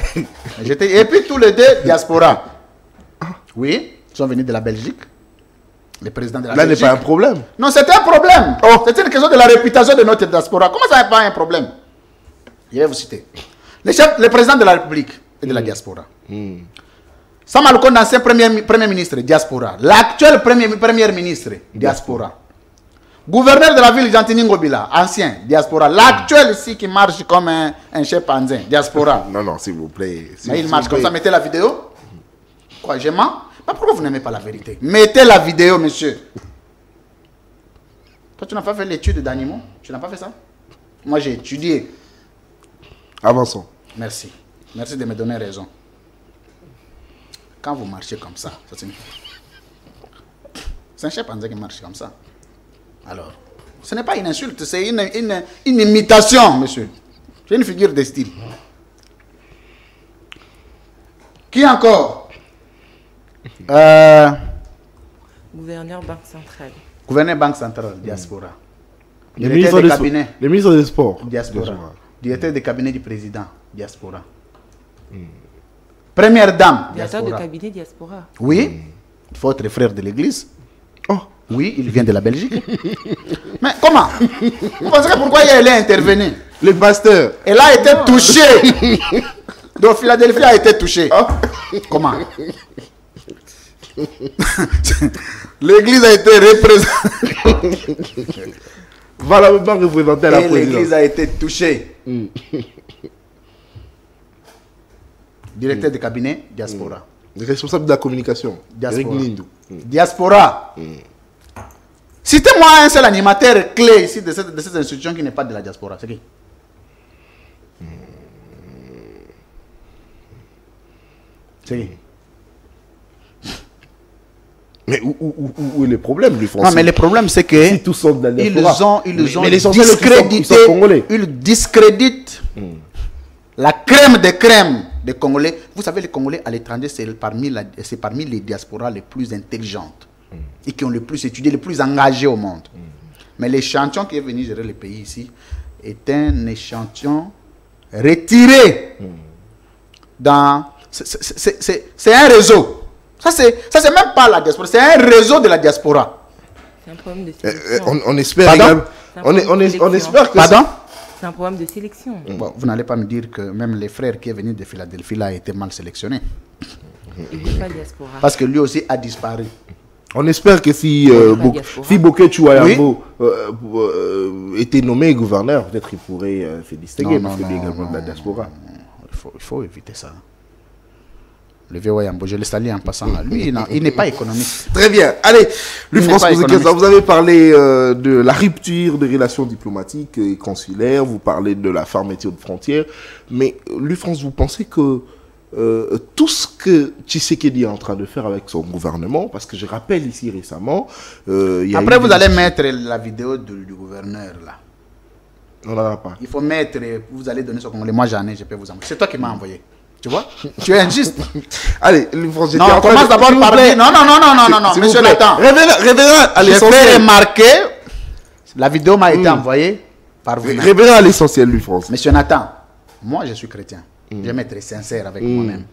Et puis tous les deux, diaspora. Oui, ils sont venus de la Belgique. Le président de la Belgique. Là n'est pas un problème. Non, c'est un problème. Oh. C'est une question de la réputation de notre diaspora. Comment ça n'est pas un problème? Je vais vous citer. Le président de la République et de la diaspora. Samuel Kondo, ancien premier ministre, diaspora. L'actuel premier ministre, diaspora. Gouverneur de la ville, Gentini Ngobila, ancien, diaspora. L'actuel ici qui marche comme un chef panzin, diaspora. Non, s'il vous plaît. Mais il marche comme ça. Mettez la vidéo. Quoi, je mens? Mais pourquoi vous n'aimez pas la vérité? Mettez la vidéo, monsieur. Toi, tu n'as pas fait l'étude d'animaux? Tu n'as pas fait ça? Moi, j'ai étudié. Avançons. Merci. Merci de me donner raison. quand vous marchez comme ça signifie... C'est un chimpanzé qui marche comme ça. Alors, ce n'est pas une insulte, c'est une imitation, monsieur. C'est une figure de style. Qui encore? Gouverneur Banque Centrale. Gouverneur Banque Centrale, diaspora. Le Directeur de cabinet, ministre des Sports. diaspora. Directeur de cabinet du président, diaspora. Première dame, Directeur de diaspora. cabinet diaspora. Oui, votre frère de l'église. Oh, Oui, il vient de la Belgique. Mais comment? Vous pensez que pourquoi elle est intervenue? les pasteurs. Elle a été touchée. Donc Philadelphie a été touchée. Oh. Comment? L'église a été représentée. Valablement représenté à la Et l'église présidence. a été touchée. Directeur de cabinet, diaspora. Le responsable de la communication. Diaspora. Eric Lindou. Diaspora. Citez-moi un seul animateur clé ici de cette institution qui n'est pas de la diaspora. C'est qui? C'est qui? Mais où est le problème, lui, Français? Non, mais le problème, c'est que Si tous sont de la diaspora. ils ont Mais l'essentiel, c'est qu'ils discrédité, sont congolais. ils discréditent la crème des crèmes des Congolais. Vous savez, les Congolais à l'étranger, c'est parmi les diasporas les plus intelligentes et qui ont le plus étudié, les plus engagés au monde. Mais l'échantillon qui est venu gérer le pays ici est un échantillon retiré dans... C'est un réseau. Ça, c'est même pas la diaspora, c'est un réseau de la diaspora. C'est un problème de sélection. On espère Pardon? également- C'est un on problème de sélection. espère que... Pardon? C'est un problème de sélection. Bon, vous n'allez pas me dire que même les frères qui est venu de Philadelphie là a été mal sélectionné. Il n'est pas diaspora. Parce que lui aussi a disparu. On espère que si, pas diaspora. si Bokeh Chouayambo était nommé gouverneur, peut-être il pourrait se distinguer, parce qu'il est également de la diaspora. Il faut éviter ça. Le vieux Wayambo, je le salue en passant. Lui, il n'est pas économiste. Très bien. Allez, lui, Il n'est France pas Kouzekeza, économiste. vous avez parlé de la rupture des relations diplomatiques et consulaires, vous parlez de la fermeture de frontières, mais lui, France, vous pensez que tout ce que Tshisekedi est en train de faire avec son gouvernement, parce que je rappelle ici récemment... il y a Après, eu vous des allez discussions- mettre la vidéo du gouverneur là. On n'en a pas. Il faut mettre, vous allez donner ce Congolais. Moi, j'en ai, je peux vous envoyer. C'est toi qui m'as envoyé. Tu vois? Tu es injuste. Allez, lui, France, j'étais Non, en train commence de- d'abord s'il vous par plaît. dire. Non, S'il vous monsieur plaît. Nathan. Révérend à Je fais l'essentiel. remarquer, la vidéo m'a été envoyée par vous. Révérend à l'essentiel, lui, France. Monsieur Nathan, moi je suis chrétien. Je vais être sincère avec moi-même.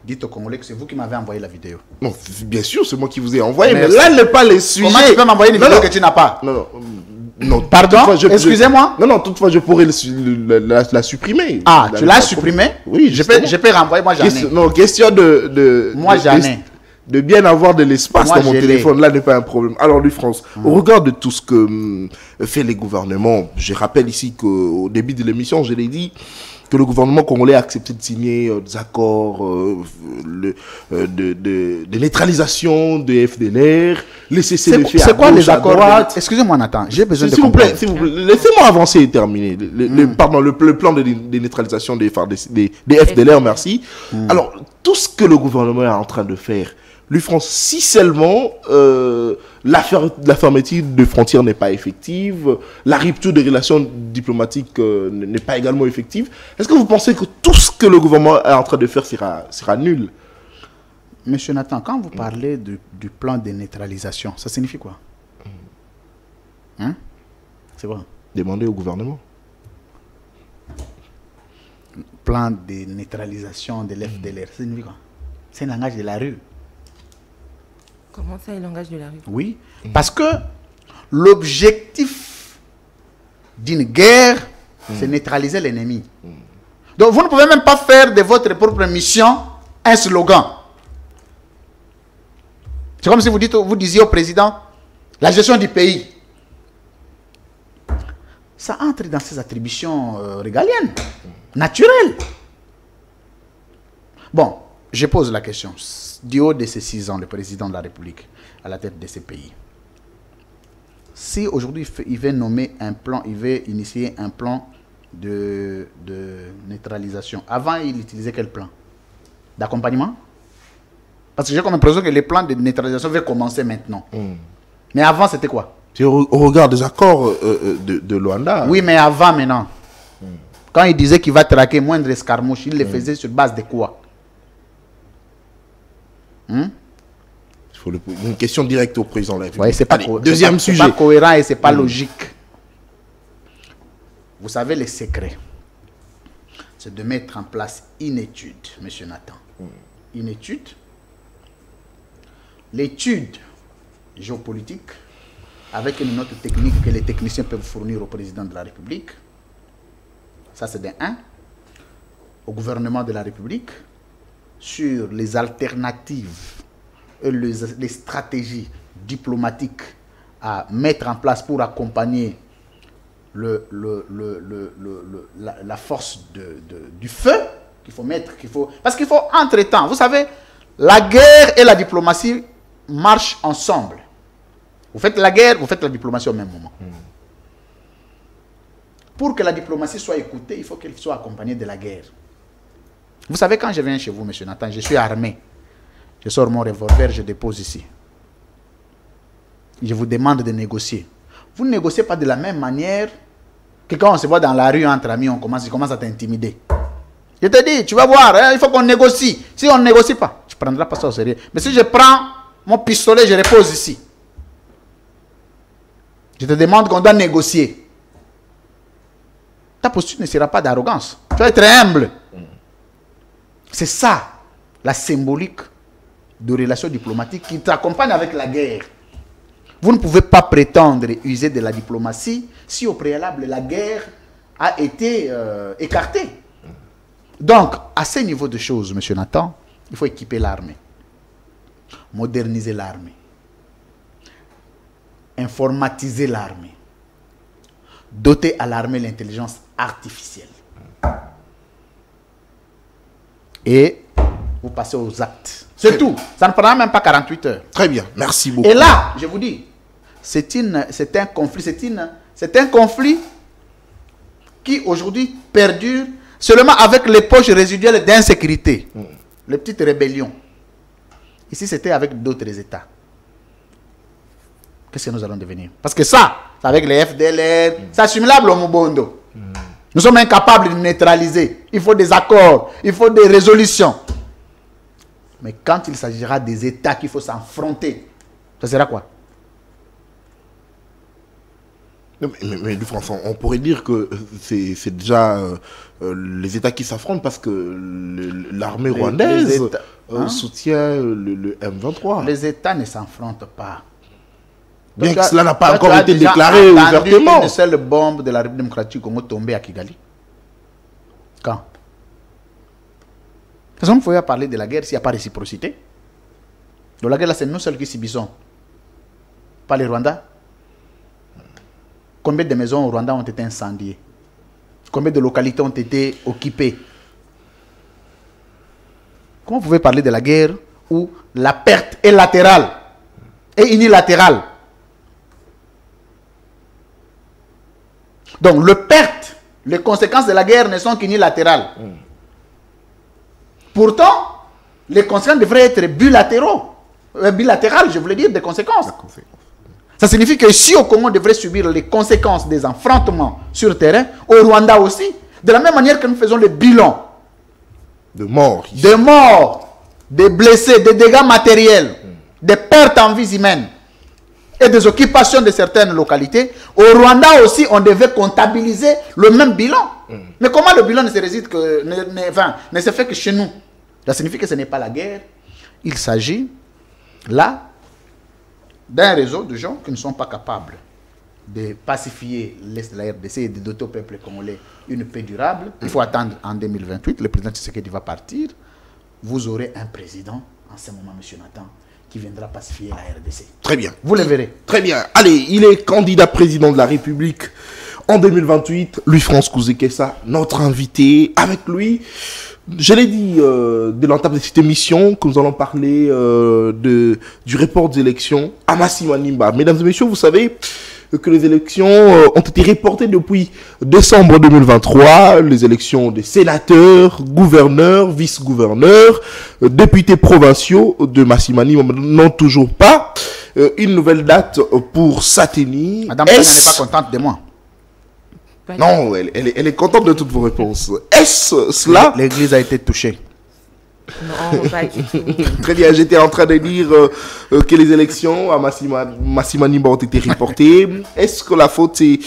Dites aux Congolais que c'est vous qui m'avez envoyé la vidéo. Non, bien sûr, c'est moi qui vous ai envoyé, mais Merci. là n'est pas les sujets. Comment tu peux m'envoyer une Non, vidéo non. que tu n'as pas? Non, non. Non, Pardon? toutefois, Excusez-moi? Non, toutefois, je pourrais la supprimer. Ah, tu l'as supprimé? Oui, je peux renvoyer, moi j'en ai. Non, question Moi, j'en ai. de bien avoir de l'espace Moi, dans mon je l'ai. téléphone, là n'est pas un problème. Alors, lui, France, au regard de tout ce que fait les gouvernements, je rappelle ici qu'au début de l'émission, je l'ai dit, que le gouvernement congolais a accepté de signer des accords de neutralisation de FDLR, les cessez-le-feu à C'est quoi gauche, les à accords? droite. Excusez-moi Nathan, j'ai besoin de S'il vous plaît, comprendre. s'il vous plaît, laissez-moi avancer et terminer. Pardon, le plan de neutralisation des FDLR, merci. Alors, tout ce que le gouvernement est en train de faire, lui, France, si seulement la fermeture de frontières n'est pas effective, la rupture des relations diplomatiques n'est pas également effective, est-ce que vous pensez que tout ce que le gouvernement est en train de faire sera nul? Monsieur Nathan, quand vous parlez du plan de neutralisation, ça signifie quoi? Hein? C'est quoi? Demandez au gouvernement. Plan de neutralisation de l'FDLR, ça signifie quoi? C'est un langage de la rue. Comment ça, le langage de la rue? Oui, parce que l'objectif d'une guerre, c'est neutraliser l'ennemi. Donc vous ne pouvez même pas faire de votre propre mission un slogan. C'est comme si vous disiez au président, la gestion du pays. Ça entre dans ses attributions régaliennes, naturelles. Bon, je pose la question. Du haut de ces 6 ans, le président de la République à la tête de ce pays, si aujourd'hui il veut nommer un plan, il veut initier un plan de neutralisation, avant il utilisait quel plan? D'accompagnement? Parce que j'ai comme l'impression que les plans de neutralisation vont commencer maintenant. Mais avant, c'était quoi? Au regard des accords de Luanda. Oui, mais avant, maintenant. Quand il disait qu'il va traquer moindre escarmouche, il le faisait sur base de quoi? Il faut une question directe au président de la République. Ouais, c'est pas deuxième sujet. C'est pas cohérent et c'est pas logique. Vous savez, les secrets, c'est de mettre en place une étude, monsieur Nathan. Une étude. L'étude géopolitique, avec une note technique que les techniciens peuvent fournir au président de la République. Ça, c'est de 1. Au gouvernement de la République, sur les alternatives et les stratégies diplomatiques à mettre en place pour accompagner la force du feu qu'il faut mettre. Parce qu'il faut entre-temps. Vous savez, la guerre et la diplomatie marchent ensemble. Vous faites la guerre, vous faites la diplomatie au même moment. Pour que la diplomatie soit écoutée, il faut qu'elle soit accompagnée de la guerre. Vous savez, quand je viens chez vous, monsieur Nathan, je suis armé. Je sors mon revolver, je dépose ici. Je vous demande de négocier. Vous ne négociez pas de la même manière que quand on se voit dans la rue entre amis, on commence à t'intimider. Je te dis, tu vas voir, hein, il faut qu'on négocie. Si on ne négocie pas, tu ne prendras pas ça au sérieux. Mais si je prends mon pistolet, je repose ici. Je te demande qu'on doit négocier. Ta posture ne sera pas d'arrogance. Tu vas être humble. C'est ça, la symbolique de relations diplomatiques qui t'accompagne avec la guerre. Vous ne pouvez pas prétendre user de la diplomatie si au préalable la guerre a été écartée. Donc, à ce niveau de choses, monsieur Nathan, il faut équiper l'armée, moderniser l'armée, informatiser l'armée, doter à l'armée l'intelligence artificielle. Et vous passez aux actes. C'est tout. Ça ne prendra même pas 48 heures. Très bien. Merci beaucoup. Et là, je vous dis, c'est un conflit qui aujourd'hui perdure seulement avec les poches résiduelles d'insécurité. Les petites rébellions. Ici, c'était avec d'autres États. Qu'est-ce que nous allons devenir? Parce que ça, c'est avec les FDLR, c'est assimilable au Mubondo. Nous sommes incapables de neutraliser. Il faut des accords, il faut des résolutions. Mais quand il s'agira des États qu'il faut s'affronter, ça sera quoi? Mais François, on pourrait dire que c'est déjà les États qui s'affrontent parce que l'armée rwandaise soutient le M23. Les États ne s'affrontent pas. Bien que cela n'a pas encore été déclaré ouvertement. Une seule bombe de la République démocratique du Congo tombée à Kigali. Quand? Parce qu'on ne pouvait pas parler de la guerre s'il n'y a pas de réciprocité. Donc la guerre là, c'est nous seuls qui subissons. Pas les Rwandais. Combien de maisons au Rwanda ont été incendiées? Combien de localités ont été occupées? Comment vous pouvez parler de la guerre où la perte est latérale et unilatérale? Donc, les conséquences de la guerre ne sont qu'unilatérales. Pourtant, les conséquences devraient être bilatérales, je voulais dire, des conséquences. Ça signifie que si au Congo, on devrait subir les conséquences des affrontements sur terrain, au Rwanda aussi, de la même manière que nous faisons le bilan de morts, des blessés, des dégâts matériels, des pertes en vies humaines et des occupations de certaines localités, au Rwanda aussi, on devait comptabiliser le même bilan. Mais comment le bilan ne se fait que chez nous? Ça signifie que ce n'est pas la guerre. Il s'agit là d'un réseau de gens qui ne sont pas capables de pacifier l'Est de la RDC et de doter au peuple congolais une paix durable. Il faut attendre en 2028, le président Tshisekedi va partir. Vous aurez un président, en ce moment, M. Nathan, qui viendra pacifier la RDC. Très bien. Vous le verrez. Très bien. Allez, il est candidat président de la République en 2028. Louis-France Kouzekessa, notre invité. Avec lui, je l'ai dit dès l'entame de cette émission que nous allons parler du report des élections à Massimaniba. Mesdames et messieurs, vous savez, que les élections ont été reportées depuis décembre 2023. Les élections des sénateurs, gouverneurs, vice-gouverneurs, députés provinciaux de Massimani n'ont toujours pas une nouvelle date pour s'atteindre. Madame Tania n'est pas contente de moi. Non, elle est contente de toutes vos réponses. Est-ce cela? L'église a été touchée. Non, pas du tout. Très bien, j'étais en train de dire que les élections à Massimani ont été reportées. Est-ce que la faute est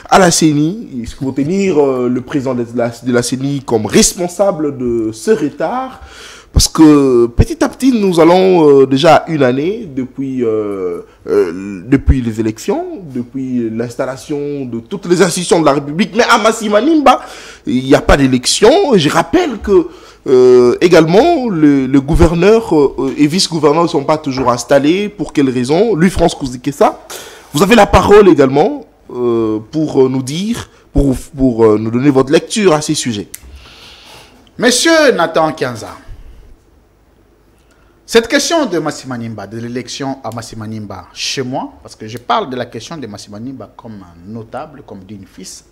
à la CENI? Est-ce qu'il faut tenir le président de la CENI comme responsable de ce retard? Parce que petit à petit, nous allons déjà une année depuis les élections, depuis l'installation de toutes les institutions de la République. Mais à Massimani, il n'y a pas d'élection. Je rappelle que également, le gouverneur et vice-gouverneur ne sont pas toujours installés. Pour quelles raisons? Lui, France Kouzikessa, vous avez la parole également pour nous dire, pour nous donner votre lecture à ces sujets. Monsieur Nathan Kianza, cette question de Massimanimba, de l'élection à Massimanimba, chez moi, parce que je parle de la question de Massimanimba comme un notable, comme digne fils,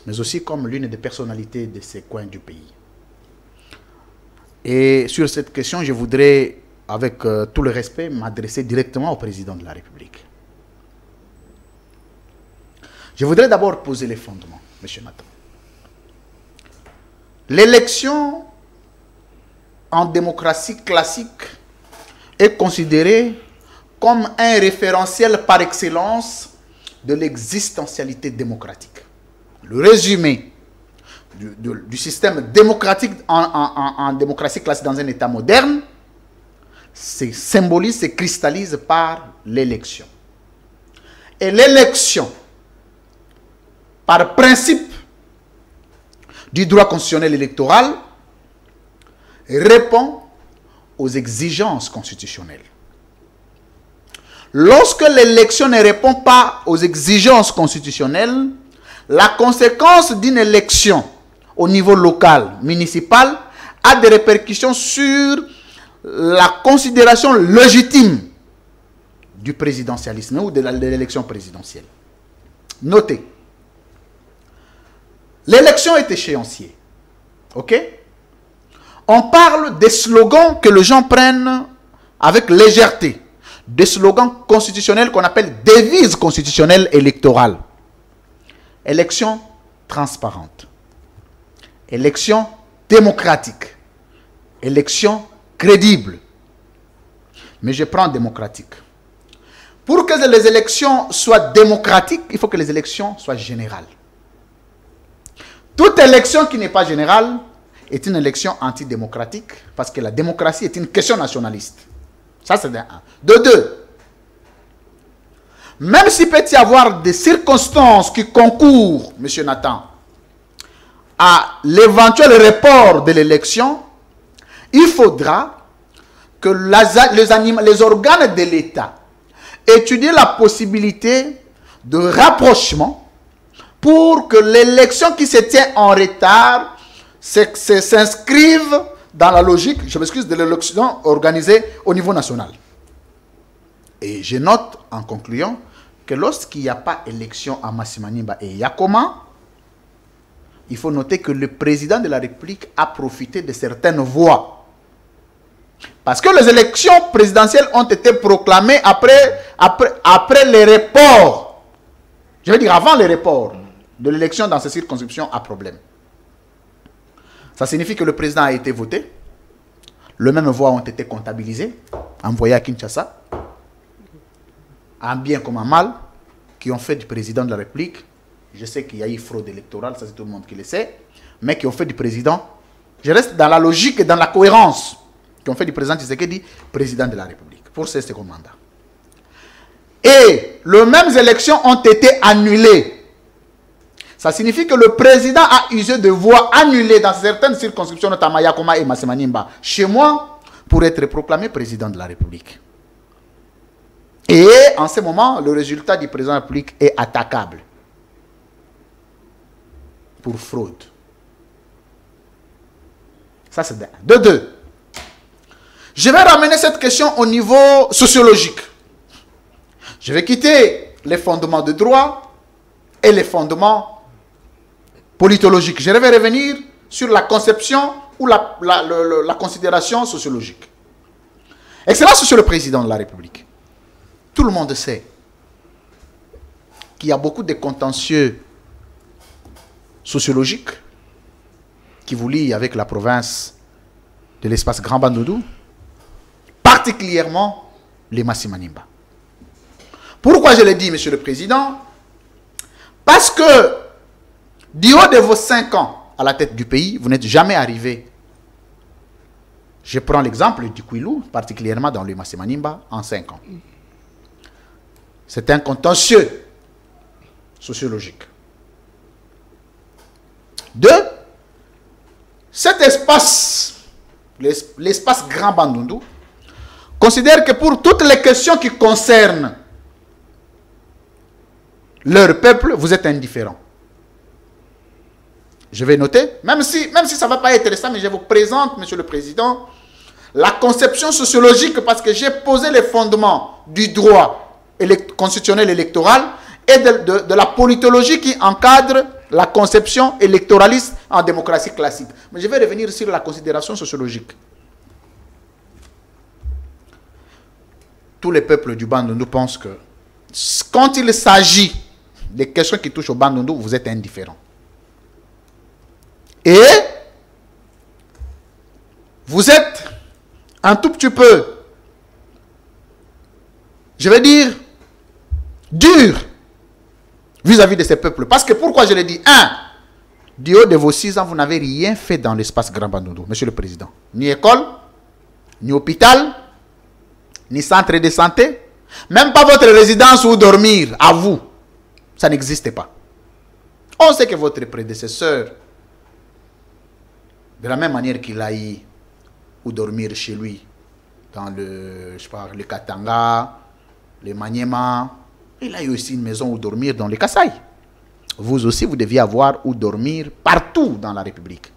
mais aussi comme l'une des personnalités de ces coins du pays. Et sur cette question, je voudrais, avec tout le respect, m'adresser directement au président de la République. Je voudrais d'abord poser les fondements, M. Nathan. L'élection en démocratie classique est considérée comme un référentiel par excellence de l'existentialité démocratique. Le résumé du système démocratique en démocratie classique dans un État moderne se symbolise, se cristallise par l'élection. Et l'élection, par principe du droit constitutionnel électoral, répond aux exigences constitutionnelles. Lorsque l'élection ne répond pas aux exigences constitutionnelles, la conséquence d'une élection au niveau local, municipal, a des répercussions sur la considération légitime du présidentialisme ou de l'élection présidentielle. Notez, l'élection est échéancier. Ok? On parle des slogans que les gens prennent avec légèreté. Des slogans constitutionnels qu'on appelle devises constitutionnelles électorales. Élection transparente. Élection démocratique. Élection crédible. Mais je prends démocratique. Pour que les élections soient démocratiques, il faut que les élections soient générales. Toute élection qui n'est pas générale est une élection antidémocratique parce que la démocratie est une question nationaliste. Ça, c'est de un. De deux, même s'il peut y avoir des circonstances qui concourent, M. Nathan, à l'éventuel report de l'élection, il faudra que les organes de l'État étudient la possibilité de rapprochement pour que l'élection qui se tient en retard s'inscrive dans la logique, je m'excuse, de l'élection organisée au niveau national. Et je note en concluant que lorsqu'il n'y a pas élection à Massimaniba et Yakoma, il faut noter que le président de la République a profité de certaines voix. Parce que les élections présidentielles ont été proclamées après les reports. Je veux dire avant les reports de l'élection dans ces circonscriptions à problème. Ça signifie que le président a été voté. Les mêmes voix ont été comptabilisées, envoyées à Kinshasa, en bien comme en mal, qui ont fait du président de la République. Je sais qu'il y a eu fraude électorale, ça c'est tout le monde qui le sait, mais qui ont fait du président, je reste dans la logique et dans la cohérence, qui ont fait du président Tshisekedi président de la République pour ce second mandat. Et les mêmes élections ont été annulées. Ça signifie que le président a usé de voix annulées dans certaines circonscriptions, notamment Yakoma et Massimaniba, chez moi, pour être proclamé président de la République. Et en ce moment, le résultat du président de la République est attaquable pour fraude. Ça, c'est de deux. Je vais ramener cette question au niveau sociologique. Je vais quitter les fondements de droit et les fondements politologiques. Je vais revenir sur la conception ou la considération sociologique. Excellence, Monsieur le Président de la République, tout le monde sait qu'il y a beaucoup de contentieux sociologiques qui vous lient avec la province de l'espace Grand Bandundu, particulièrement les Massimanimba. Pourquoi je l'ai dit, Monsieur le Président? Parce que du haut de vos 5 ans à la tête du pays, vous n'êtes jamais arrivé. Je prends l'exemple du Kwilu, particulièrement dans le Massimanimba, en 5 ans. C'est un contentieux sociologique. 2, cet espace, l'espace Grand Bandundu, considère que pour toutes les questions qui concernent leur peuple, vous êtes indifférent. Je vais noter, même si ça ne va pas être intéressant, mais je vous présente, Monsieur le Président, la conception sociologique, parce que j'ai posé les fondements du droit constitutionnel électoral et de la politologie qui encadre la conception électoraliste en démocratie classique. Mais je vais revenir sur la considération sociologique. Tous les peuples du Bandundu pensent que quand il s'agit des questions qui touchent au Bandundu, vous êtes indifférent. Et vous êtes un tout petit peu, je vais dire, dur vis-à-vis de ces peuples. Parce que pourquoi je l'ai dit? 1, du haut de vos 6 ans, vous n'avez rien fait dans l'espace Grand Bandundu, Monsieur le Président. Ni école, ni hôpital, ni centre de santé, même pas votre résidence où dormir, à vous. Ça n'existe pas. On sait que votre prédécesseur, de la même manière qu'il a eu où dormir chez lui, dans le Katanga, le Maniema, il a eu aussi une maison où dormir dans le Kasaï. Vous aussi, vous deviez avoir où dormir partout dans la République.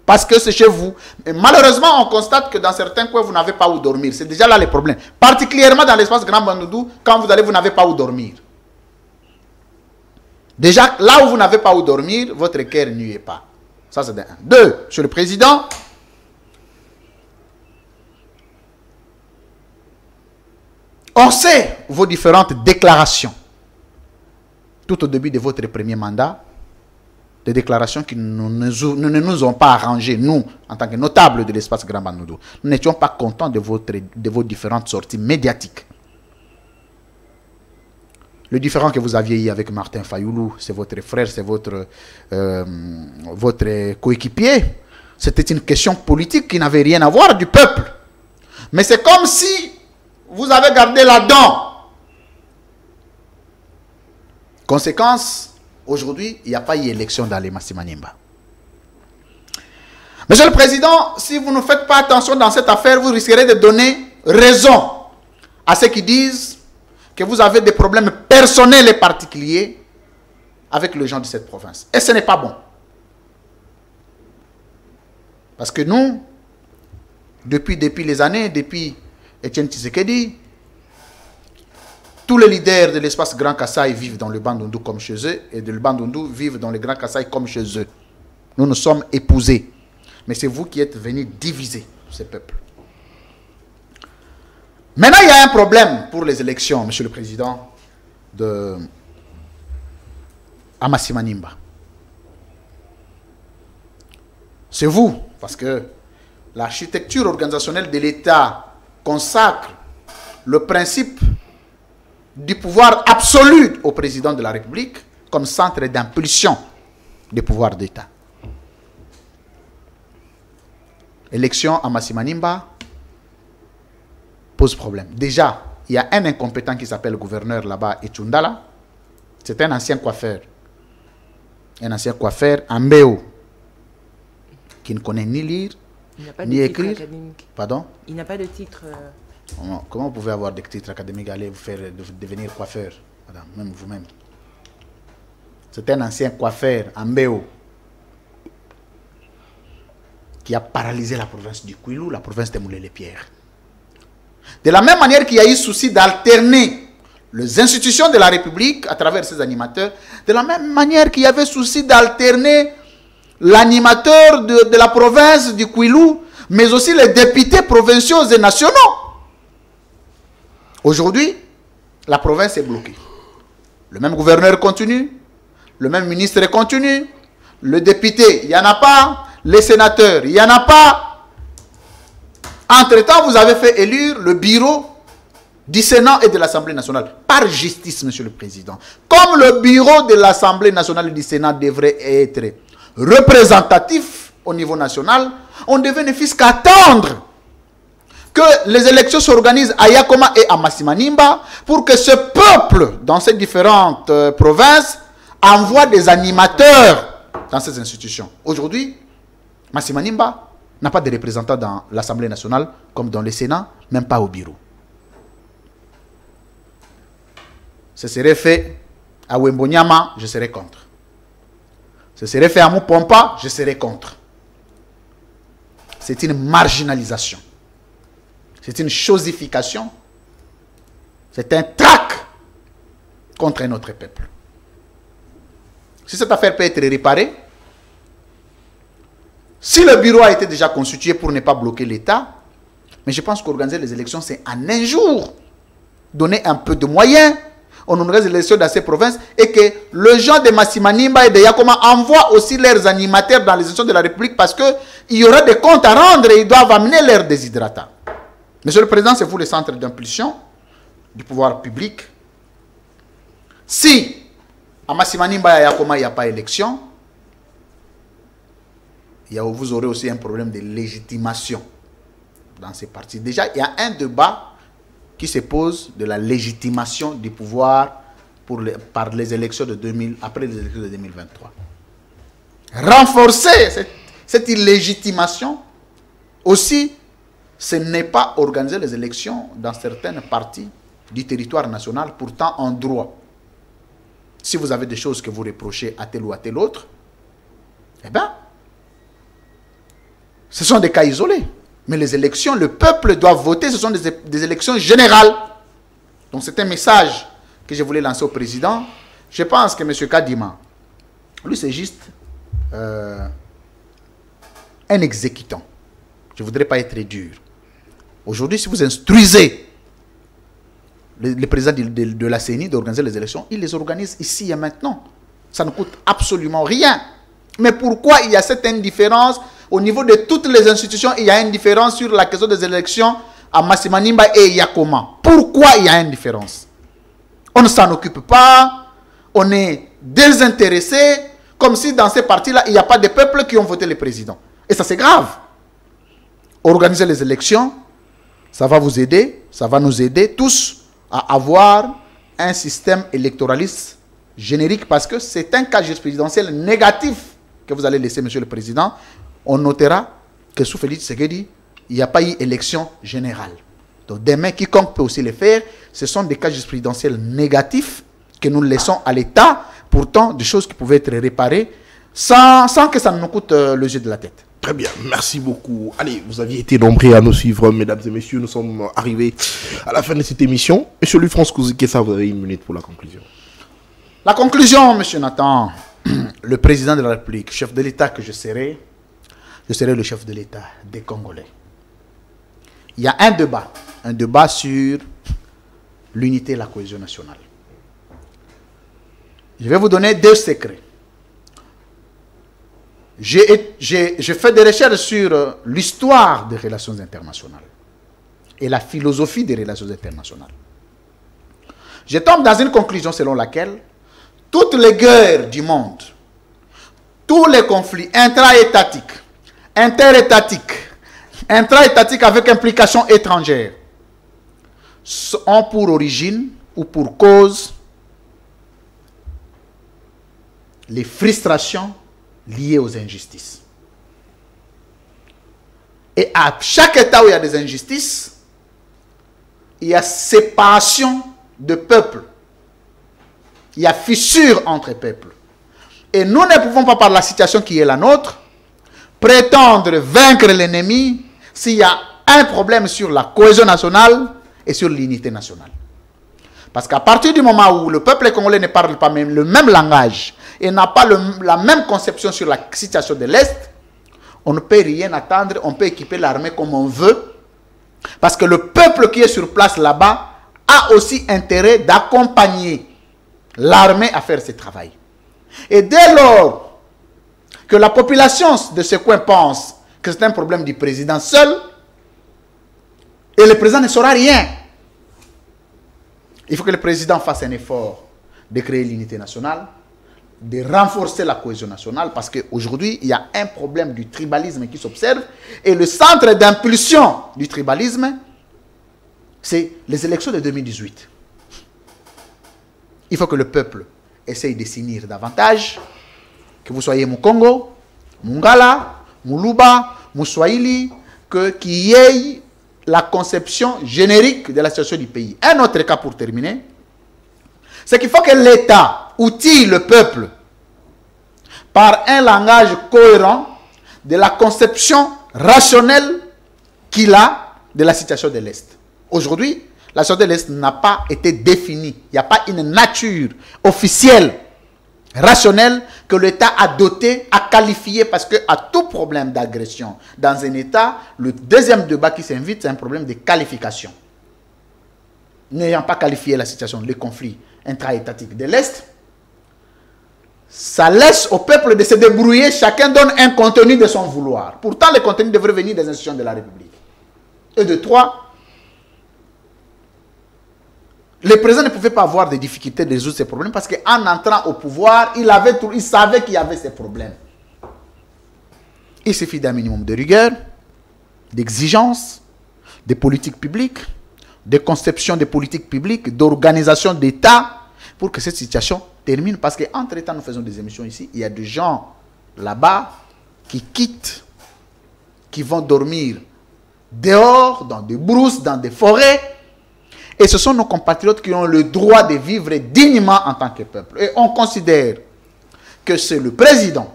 Parce que c'est chez vous. Et malheureusement, on constate que dans certains coins, vous n'avez pas où dormir. C'est déjà là le problème. Particulièrement dans l'espace Grand Bandundu, quand vous allez, vous n'avez pas où dormir. Déjà, là où vous n'avez pas où dormir, votre cœur n'y est pas. Ça, c'est 1. 2, Monsieur le Président, on sait vos différentes déclarations tout au début de votre premier mandat, des déclarations qui ne nous ont pas arrangé, nous, en tant que notables de l'espace Grand Bandundu. Nous n'étions pas contents de vos différentes sorties médiatiques. Le différent que vous aviez eu avec Martin Fayoulou, c'est votre frère, c'est votre coéquipier. C'était une question politique qui n'avait rien à voir du peuple. Mais c'est comme si vous avez gardé la dent. Conséquence, aujourd'hui, il n'y a pas eu élection dans les Massimanimba. Monsieur le Président, si vous ne faites pas attention dans cette affaire, vous risquerez de donner raison à ceux qui disent que vous avez des problèmes personnels et particuliers avec les gens de cette province. Et ce n'est pas bon. Parce que nous, depuis les années, depuis Etienne Tshisekedi, tous les leaders de l'espace Grand Kasaï vivent dans le Bandundu comme chez eux, et de le Bandundu vivent dans le Grand Kasaï comme chez eux. Nous nous sommes épousés. Mais c'est vous qui êtes venus diviser ces peuples. Maintenant, il y a un problème pour les élections, Monsieur le Président, à Massimanimba. C'est vous, parce que l'architecture organisationnelle de l'État consacre le principe du pouvoir absolu au président de la République comme centre d'impulsion du pouvoir d'État. Élection à Massimanimba pose problème. Déjà, il y a un incompétent qui s'appelle le gouverneur là-bas, Etchundala. C'est un ancien coiffeur. Un ancien coiffeur, Ambeo, qui ne connaît ni lire, ni écrire. Pardon? Il n'a pas de titre. Comment vous pouvez avoir des titres académiques, aller vous faire devenir coiffeur, madame, même vous-même? C'est un ancien coiffeur, Ambeo, qui a paralysé la province du Kwilu, la province de Moulé-les-Pierres. De la même manière qu'il y a eu souci d'alterner les institutions de la République à travers ces animateurs, de la même manière qu'il y avait souci d'alterner l'animateur de la province du Kwilu, mais aussi les députés provinciaux et nationaux. Aujourd'hui, la province est bloquée. Le même gouverneur continue, le même ministre continue, le député, il n'y en a pas, les sénateurs, il n'y en a pas. Entre-temps, vous avez fait élire le bureau du Sénat et de l'Assemblée nationale, par justice, Monsieur le Président. Comme le bureau de l'Assemblée nationale et du Sénat devrait être représentatif au niveau national, on devait ne fût qu'attendre que les élections s'organisent à Yakoma et à Massimanimba pour que ce peuple, dans ces différentes provinces, envoie des animateurs dans ces institutions. Aujourd'hui, Massimanimba n'a pas de représentants dans l'Assemblée nationale, comme dans le Sénat, même pas au bureau. Ce serait fait à Wembonyama, je serais contre. Ce serait fait à Mupompa, je serais contre. C'est une marginalisation. C'est une chosification. C'est un trac contre notre peuple. Si cette affaire peut être réparée, si le bureau a été déjà constitué pour ne pas bloquer l'État, mais je pense qu'organiser les élections, c'est en un jour. Donner un peu de moyens, on organise les élections dans ces provinces et que le gens de Massimanimba et de Yakoma envoient aussi leurs animateurs dans les élections de la République parce qu'il y aura des comptes à rendre et ils doivent amener leurs déshydratants. Monsieur le Président, c'est vous le centre d'impulsion du pouvoir public. Si à Massimanimba et à Yakoma il n'y a pas élection, vous aurez aussi un problème de légitimation dans ces partis. Déjà, il y a un débat qui se pose de la légitimation du pouvoir par les élections de après les élections de 2023. Renforcer cette illégitimation aussi, ce n'est pas organiser les élections dans certaines parties du territoire national, pourtant en droit. Si vous avez des choses que vous reprochez à tel ou à tel autre, eh bien, ce sont des cas isolés. Mais les élections, le peuple doit voter, ce sont des élections générales. Donc c'est un message que je voulais lancer au président. Je pense que M. Kadima, lui c'est juste un exécutant. Je ne voudrais pas être dur. Aujourd'hui, si vous instruisez le président de la CENI d'organiser les élections, il les organise ici et maintenant. Ça ne coûte absolument rien. Mais pourquoi il y a cette indifférence au niveau de toutes les institutions? Il y a une différence sur la question des élections à Massimanimba et Yakoma. Pourquoi il y a une différence? On ne s'en occupe pas, on est désintéressé, comme si dans ces partis-là, il n'y a pas de peuples qui ont voté le président. Et ça, c'est grave. Organiser les élections, ça va vous aider, ça va nous aider tous à avoir un système électoraliste générique parce que c'est un cas jurisprudentiel négatif que vous allez laisser, Monsieur le Président. On notera que sous Félix Tshisekedi, il n'y a pas eu élection générale. Donc demain, quiconque peut aussi le faire, ce sont des cas jurisprudentiels négatifs que nous laissons à l'État, pourtant des choses qui pouvaient être réparées sans que ça nous coûte le jeu de la tête. Très bien, merci beaucoup. Allez, vous aviez été nombreux à nous suivre, mesdames et messieurs. Nous sommes arrivés à la fin de cette émission. Monsieur Louis-France Kouzikessa, vous avez une minute pour la conclusion. La conclusion, Monsieur Nathan, le président de la République, chef de l'État que je serai le chef de l'État des Congolais. Il y a un débat sur l'unité et la cohésion nationale. Je vais vous donner 2 secrets. J'ai fait des recherches sur l'histoire des relations internationales et la philosophie des relations internationales. Je tombe dans une conclusion selon laquelle toutes les guerres du monde, tous les conflits intra-étatiques, intra-étatiques avec implication étrangère, ont pour origine ou pour cause les frustrations liées aux injustices. Et à chaque État où il y a des injustices, il y a séparation de peuples. Il y a fissure entre peuples. Et nous ne pouvons pas, par la situation qui est la nôtre, prétendre vaincre l'ennemi s'il y a un problème sur la cohésion nationale et sur l'unité nationale. Parce qu'à partir du moment où le peuple congolais ne parle pas même le même langage et n'a pas la même conception sur la situation de l'Est, on ne peut rien attendre, on peut équiper l'armée comme on veut. Parce que le peuple qui est sur place là-bas a aussi intérêt d'accompagner l'armée à faire ce travail. Et dès lors que la population de ce coin pense que c'est un problème du président seul, et le président ne saura rien, il faut que le président fasse un effort de créer l'unité nationale, de renforcer la cohésion nationale, parce qu'aujourd'hui, il y a un problème du tribalisme qui s'observe, et le centre d'impulsion du tribalisme, c'est les élections de 2018. Il faut que le peuple essaye de s'unir davantage, que vous soyez Mukongo, Mungala, Muluba, Muswahili, qu'il y ait la conception générique de la situation du pays. Un autre cas pour terminer, c'est qu'il faut que l'État outille le peuple par un langage cohérent de la conception rationnelle qu'il a de la situation de l'Est. Aujourd'hui, la situation de l'Est n'a pas été définie. Il n'y a pas une nature officielle, rationnelle, que l'État a dotée, a qualifiée, parce qu'à tout problème d'agression dans un État, le deuxième débat qui s'invite, c'est un problème de qualification. N'ayant pas qualifié la situation, le conflit intra-étatique de l'Est, ça laisse au peuple de se débrouiller, chacun donne un contenu de son vouloir. Pourtant, le contenu devrait venir des institutions de la République. Et de trois, le président ne pouvait pas avoir de difficultés de résoudre ces problèmes parce qu'en entrant au pouvoir, il savait qu'il y avait ces problèmes. Il suffit d'un minimum de rigueur, d'exigence, de politiques publiques, de conception des politiques publiques, d'organisation d'État pour que cette situation termine. Parce qu'entre-temps, nous faisons des émissions ici, il y a des gens là-bas qui quittent, qui vont dormir dehors, dans des brousses, dans des forêts. Et ce sont nos compatriotes qui ont le droit de vivre dignement en tant que peuple. Et on considère que c'est le président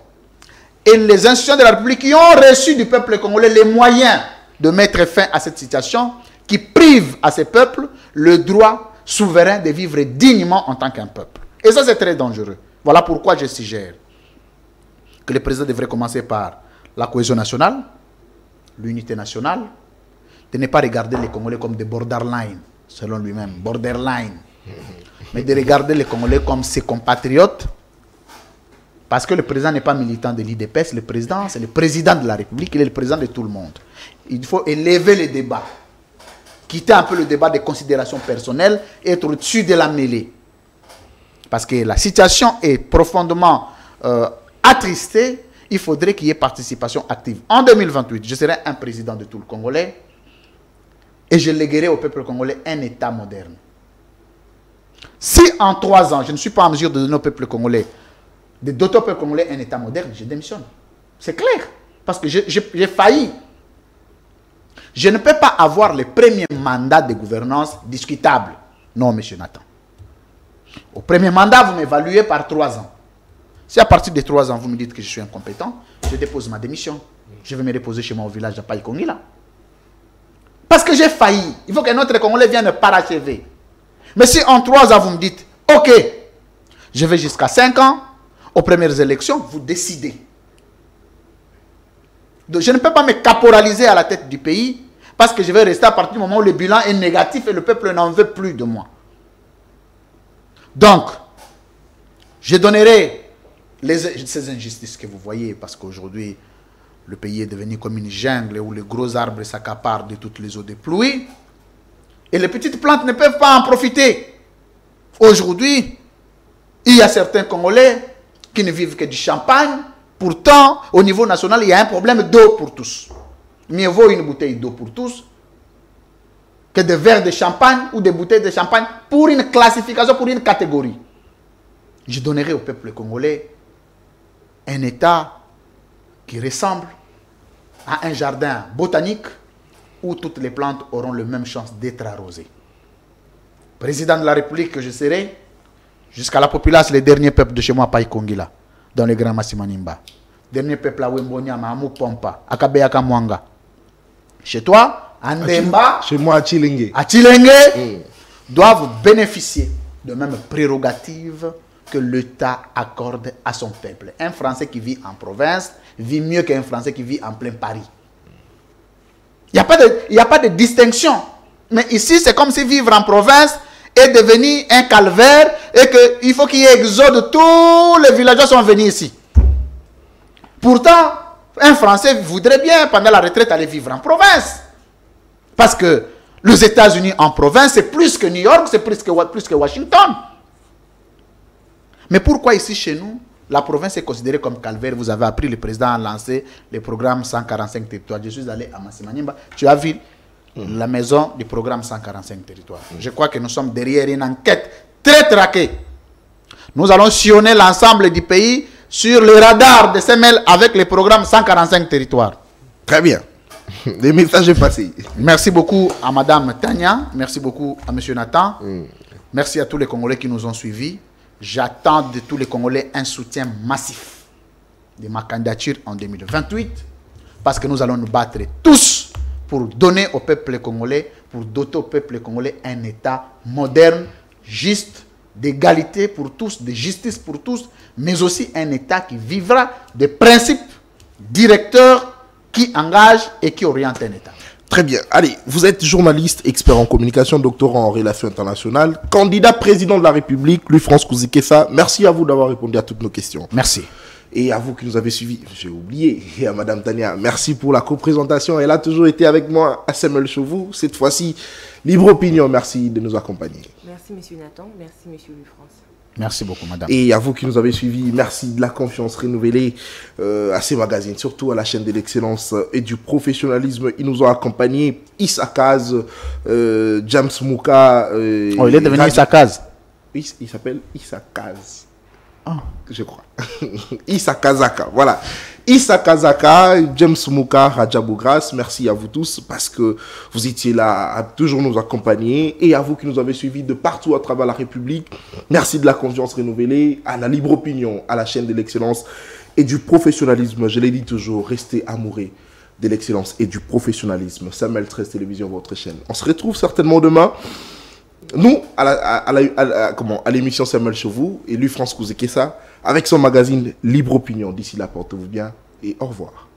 et les institutions de la République qui ont reçu du peuple congolais les moyens de mettre fin à cette situation qui prive à ces peuples le droit souverain de vivre dignement en tant qu'un peuple. Et ça, c'est très dangereux. Voilà pourquoi je suggère que le président devrait commencer par la cohésion nationale, l'unité nationale, de ne pas regarder les Congolais comme des borderline, selon lui-même, borderline, mais de regarder les Congolais comme ses compatriotes, parce que le président n'est pas militant de l'IDPS, le président, c'est le président de la République, il est le président de tout le monde. Il faut élever les débats, quitter un peu le débat des considérations personnelles et être au-dessus de la mêlée. Parce que la situation est profondément attristée, il faudrait qu'il y ait participation active. En 2028, je serai un président de tout le Congolais et je léguerai au peuple congolais un État moderne. Si en 3 ans, je ne suis pas en mesure de donner au peuple congolais, de doter au peuple congolais un État moderne, je démissionne. C'est clair. Parce que j'ai failli. Je ne peux pas avoir le premier mandat de gouvernance discutable. Non, monsieur Nathan. Au premier mandat, vous m'évaluez par 3 ans. Si à partir de 3 ans, vous me dites que je suis incompétent, je dépose ma démission. Je vais me reposer chez moi au village de Païkongila. Parce que j'ai failli. Il faut que notre Congolais vienne parachever. Mais si en 3 ans, vous me dites, ok, je vais jusqu'à 5 ans, aux premières élections, vous décidez. Donc, je ne peux pas me caporaliser à la tête du pays parce que je vais rester à partir du moment où le bilan est négatif et le peuple n'en veut plus de moi. Donc, je donnerai ces injustices que vous voyez parce qu'aujourd'hui, le pays est devenu comme une jungle où les gros arbres s'accaparent de toutes les eaux de pluie et les petites plantes ne peuvent pas en profiter. Aujourd'hui, il y a certains Congolais qui ne vivent que du champagne. Pourtant, au niveau national, il y a un problème d'eau pour tous. Mieux vaut une bouteille d'eau pour tous que des verres de champagne ou des bouteilles de champagne pour une classification, pour une catégorie. Je donnerai au peuple congolais un État qui ressemble à un jardin botanique où toutes les plantes auront la même chance d'être arrosées. Président de la République que je serai, jusqu'à la population, les derniers peuples de chez moi, Païkongila, dans le Grand Massimanimba. Dernier peuple à Wembonyama, à Mupompa, à Kabeyaka Mwanga. Chez toi, à Ndemba. Chez moi, à Chilenge. À Chilenge. doivent bénéficier de mêmes prérogatives que l'État accorde à son peuple. Un Français qui vit en province vit mieux qu'un Français qui vit en plein Paris. Il n'y a pas de distinction. Mais ici, c'est comme si vivre en province est devenu un calvaire et qu'il faut qu'il y ait exode. Tous les villageois sont venus ici. Pourtant, un Français voudrait bien, pendant la retraite, aller vivre en province. Parce que les États-Unis en province, c'est plus que New York, c'est plus que Washington. Mais pourquoi ici, chez nous, la province est considérée comme calvaire? Vous avez appris, le président a lancé le programme 145 territoires. Je suis allé à Massimaniemba. Tu as vu la maison du programme 145 territoires. Je crois que nous sommes derrière une enquête très traquée. Nous allons sillonner l'ensemble du pays sur le radar de SEMEL avec le programme 145 territoires. Très bien. Les messages est passé. Merci beaucoup à Madame Tania. Merci beaucoup à Monsieur Nathan. Merci à tous les Congolais qui nous ont suivis. J'attends de tous les Congolais un soutien massif de ma candidature en 2028 parce que nous allons nous battre tous pour donner au peuple congolais, pour doter au peuple congolais un État moderne, juste, d'égalité pour tous, de justice pour tous, mais aussi un État qui vivra des principes directeurs qui engagent et qui orientent un État. Très bien. Allez, vous êtes journaliste, expert en communication, doctorant en relations internationales, candidat président de la République, Louis-France Kouzikessa. Merci à vous d'avoir répondu à toutes nos questions. Merci. Et à vous qui nous avez suivis, j'ai oublié, et à Madame Tania, merci pour la co-présentation. Elle a toujours été avec moi à Samuel Chauveau. Cette fois-ci, Libre Opinion, merci de nous accompagner. Merci, Monsieur Nathan. Merci, Monsieur Louis-France. Merci beaucoup, madame. Et à vous qui nous avez suivis, merci de la confiance renouvelée à ces magazines, surtout à la chaîne de l'excellence et du professionnalisme. Ils nous ont accompagnés, Issa Kaz, James Mouka. Il est devenu Issa Kaz. Il s'appelle Issa Kaz. Je crois. Issa Kazaka, voilà. Issa Kazaka, James Mouka, Rajabougras, merci à vous tous parce que vous étiez là à toujours nous accompagner et à vous qui nous avez suivis de partout à travers la République. Merci de la confiance renouvelée, à la Libre Opinion, à la chaîne de l'excellence et du professionnalisme. Je l'ai dit toujours, restez amoureux de l'excellence et du professionnalisme. Samuel 13 Télévision, votre chaîne. On se retrouve certainement demain. Nous, à l'émission Samuel Chauveau et Louis-France Kouzikessa avec son magazine Libre Opinion. D'ici là, portez-vous bien et au revoir.